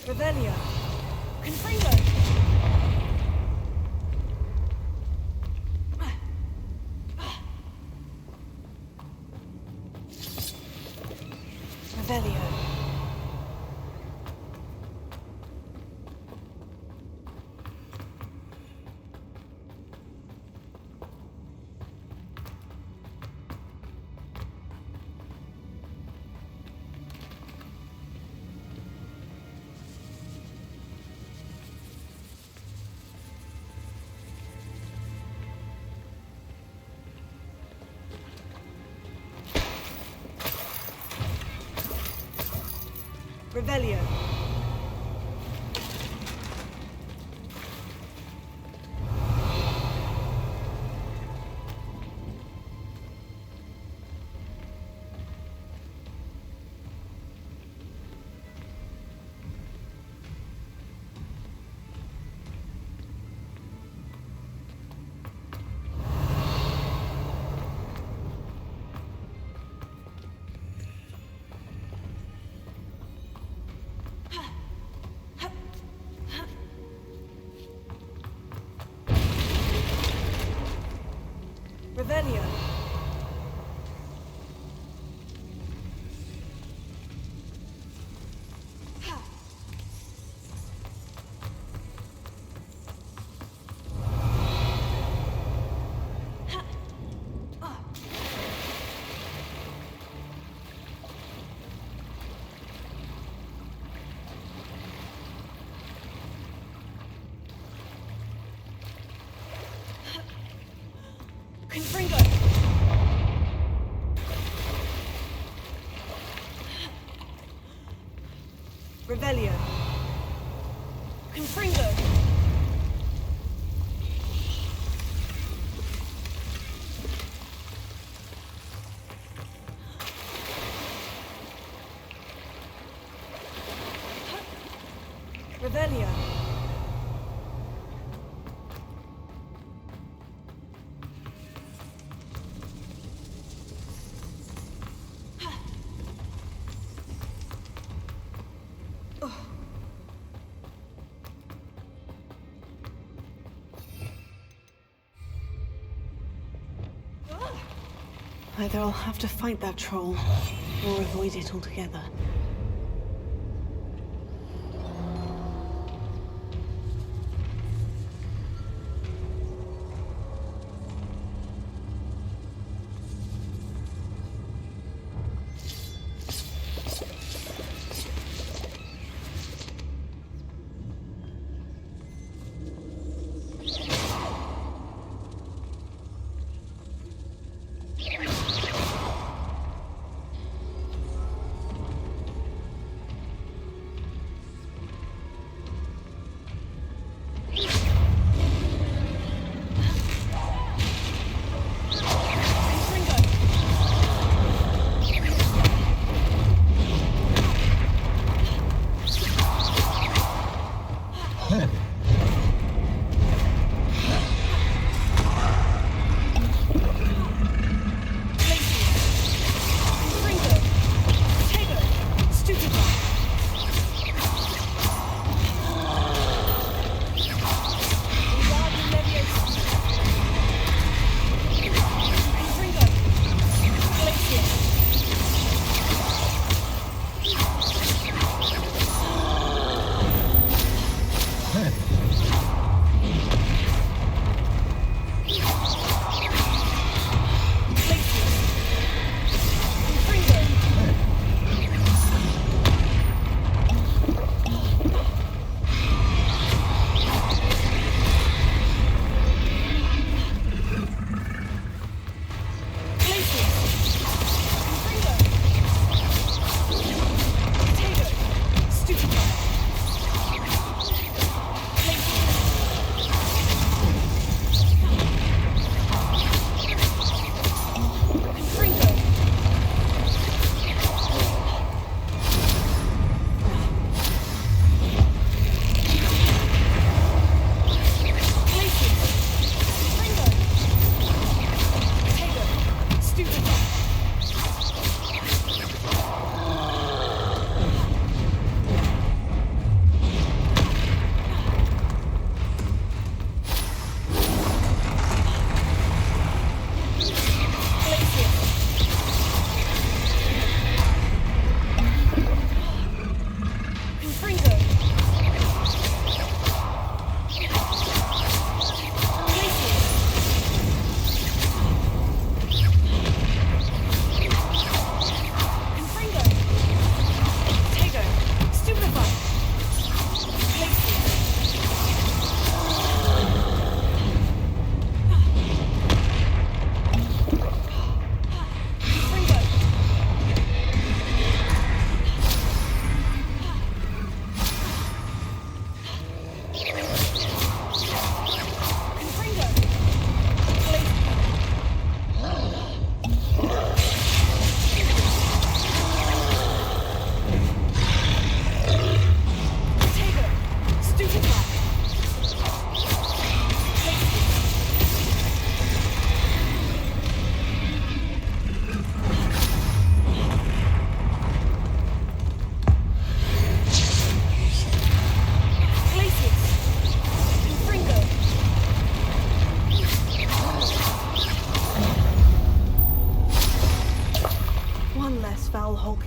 Revelio. Confringo. Revelio. Revelio. Revelio. Confringo. Revelio. Confringo. Revelio. Either I'll have to fight that troll, or avoid it altogether.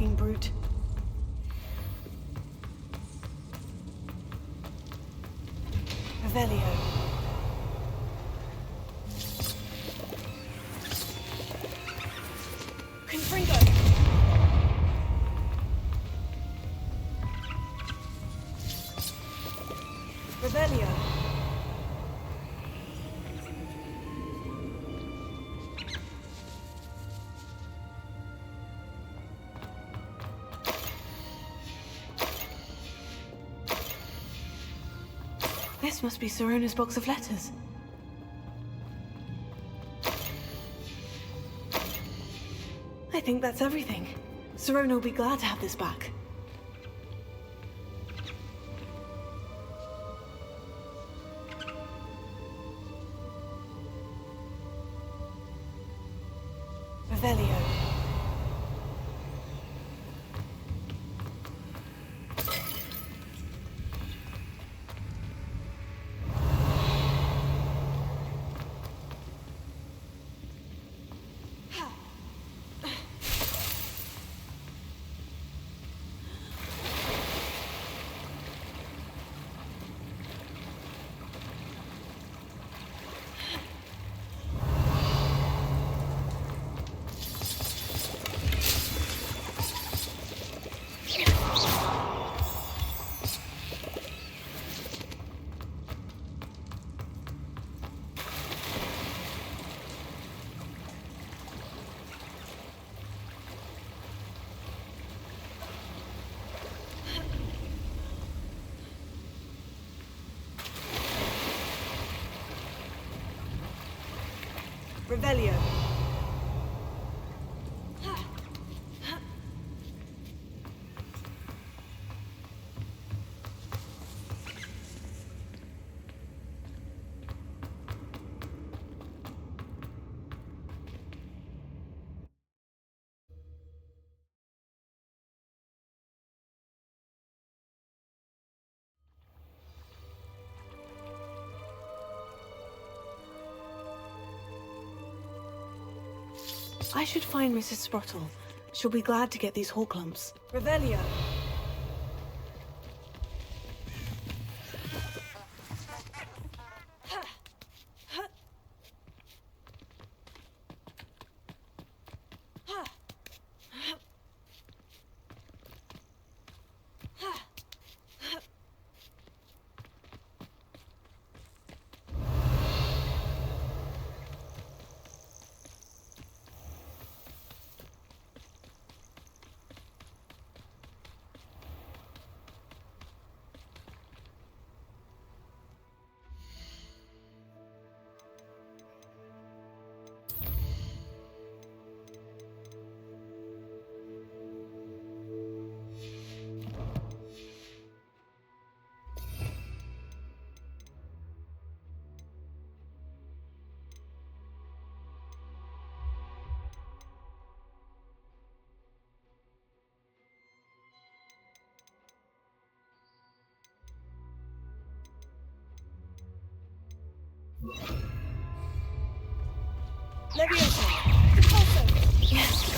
looking brute. Revelio. Confringo. Revelio. This must be Sirona's box of letters. I think that's everything. Sirona will be glad to have this back. Revelio. Revelio. I should find Mrs. Sprottle. She'll be glad to get these Horklumps. Revelio. Leviosa! Repulso! Yes!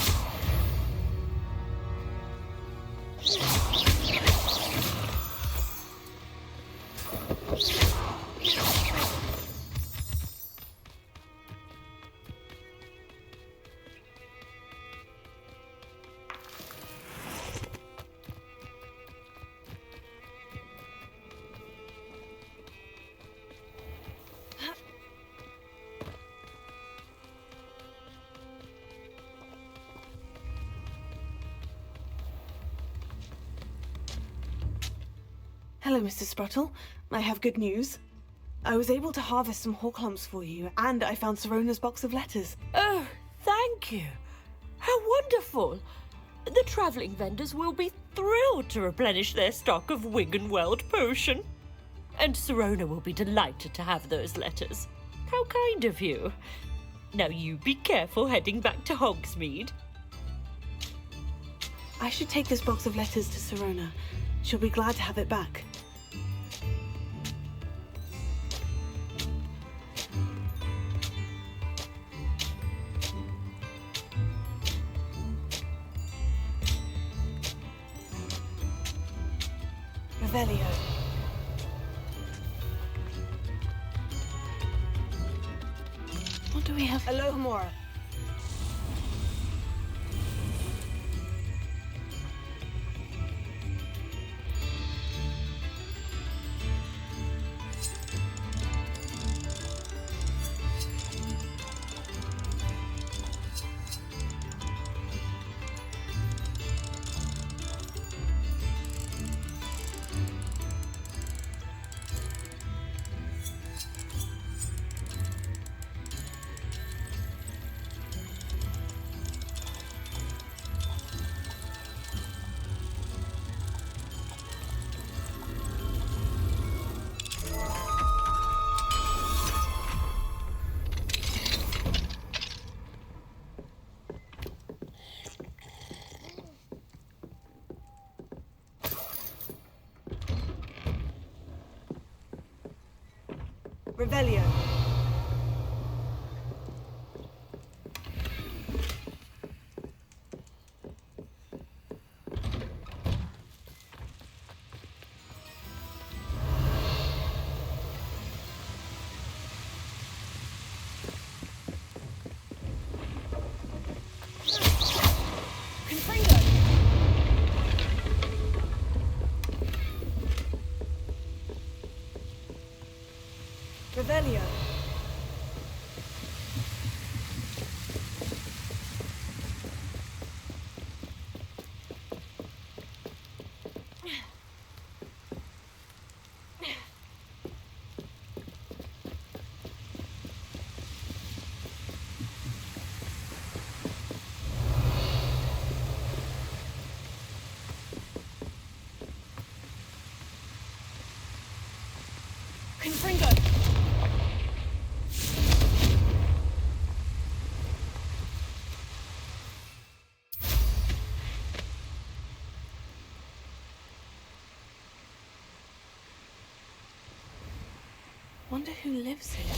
Hello, Mr. Sprottle. I have good news. I was able to harvest some Horklumps for you, and I found Sirona's box of letters. Oh, thank you. How wonderful. The travelling vendors will be thrilled to replenish their stock of Wiggenweld potion. And Sirona will be delighted to have those letters. How kind of you. Now you be careful heading back to Hogsmeade. I should take this box of letters to Sirona. She'll be glad to have it back. Revelio. What do we have? Alohomora. Revelio. Revelio. Confringo. Wonder who lives here.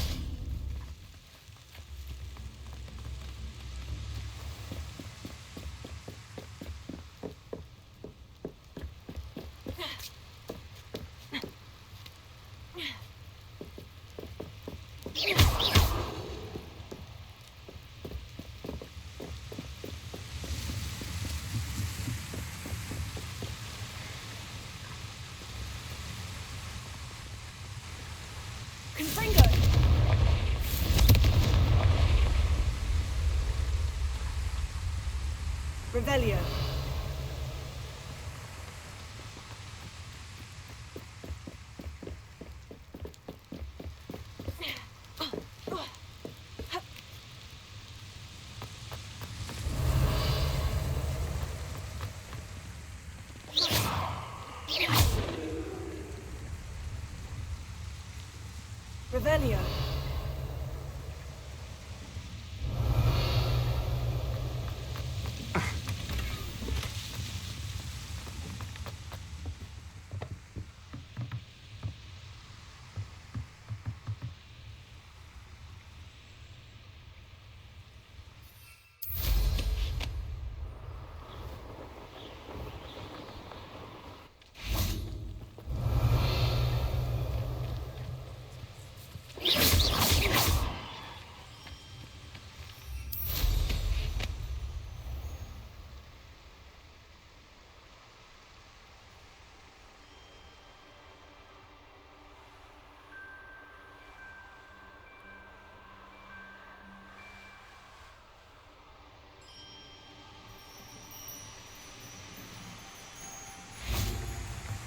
Confringo! Revelio. Revelio.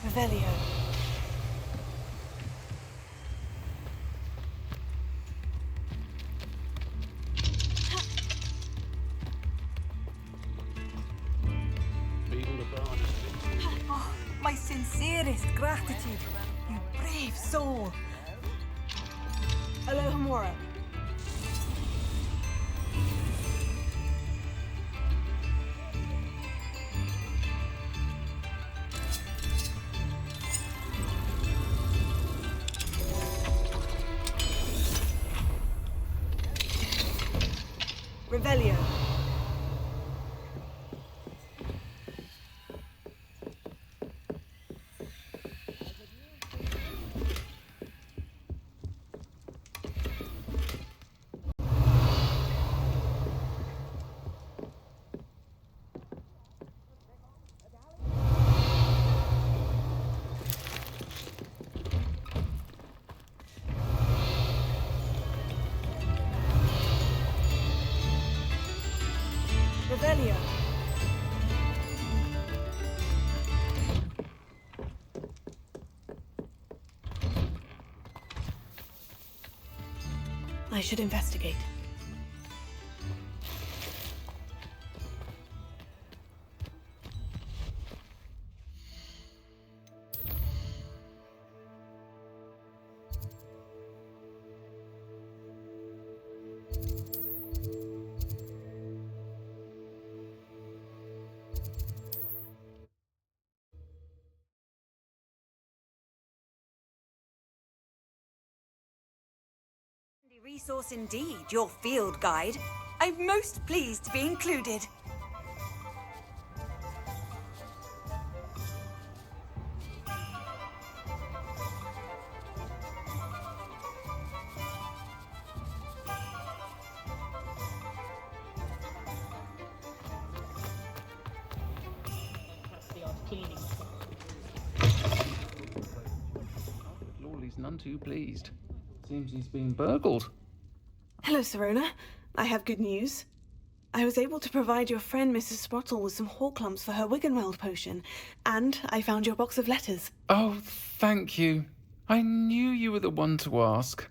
Revelio. Oh, my sincerest gratitude, you brave soul. Alohomora. Revelio. Revelio. I should investigate. Resource indeed, your field guide. I'm most pleased to be included. Lawley's none too pleased. Seems he's been burgled. Hello, Sirona. I have good news. I was able to provide your friend Mrs. Sprottle with some Horklumps for her Wiggenweld potion, and I found your box of letters. Oh, thank you. I knew you were the one to ask.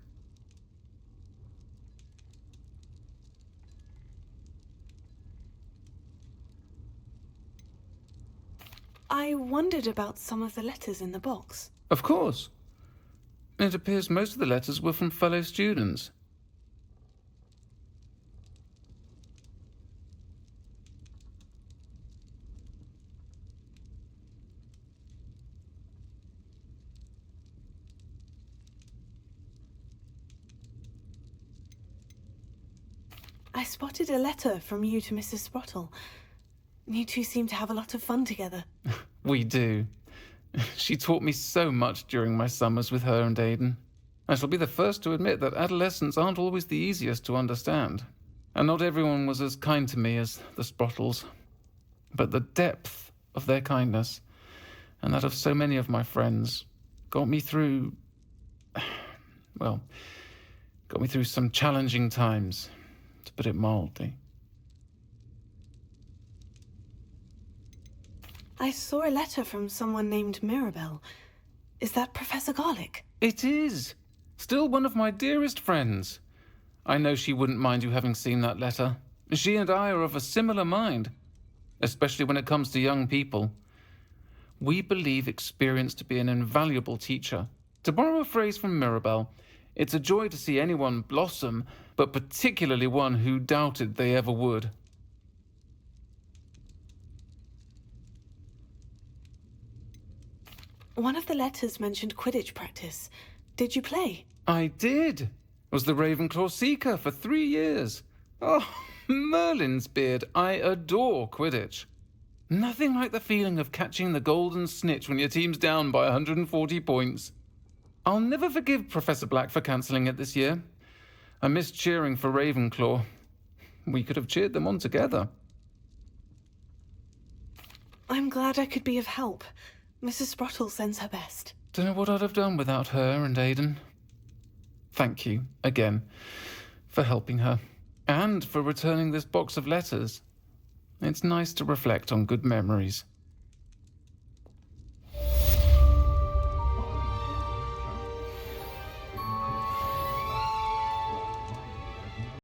I wondered about some of the letters in the box. Of course. It appears most of the letters were from fellow students. I spotted a letter from you to Mrs. Sprottle. You two seem to have a lot of fun together. We do. She taught me so much during my summers with her and Aiden. I shall be the first to admit that adolescents aren't always the easiest to understand. And not everyone was as kind to me as the Sprottles. But the depth of their kindness, and that of so many of my friends, got me through... well, got me through some challenging times, to put it mildly. I saw a letter from someone named Mirabelle. Is that Professor Garlick? It is! Still one of my dearest friends. I know she wouldn't mind you having seen that letter. She and I are of a similar mind, especially when it comes to young people. We believe experience to be an invaluable teacher. To borrow a phrase from Mirabelle, it's a joy to see anyone blossom, but particularly one who doubted they ever would. One of the letters mentioned Quidditch practice. Did you play? I did. Was the Ravenclaw Seeker for 3 years. Oh, Merlin's beard, I adore Quidditch. Nothing like the feeling of catching the golden snitch when your team's down by 140 points. I'll never forgive Professor Black for cancelling it this year. I missed cheering for Ravenclaw. We could have cheered them on together. I'm glad I could be of help. Mrs. Sprottle sends her best. Don't know what I'd have done without her and Aiden. Thank you, again, for helping her, and for returning this box of letters. It's nice to reflect on good memories.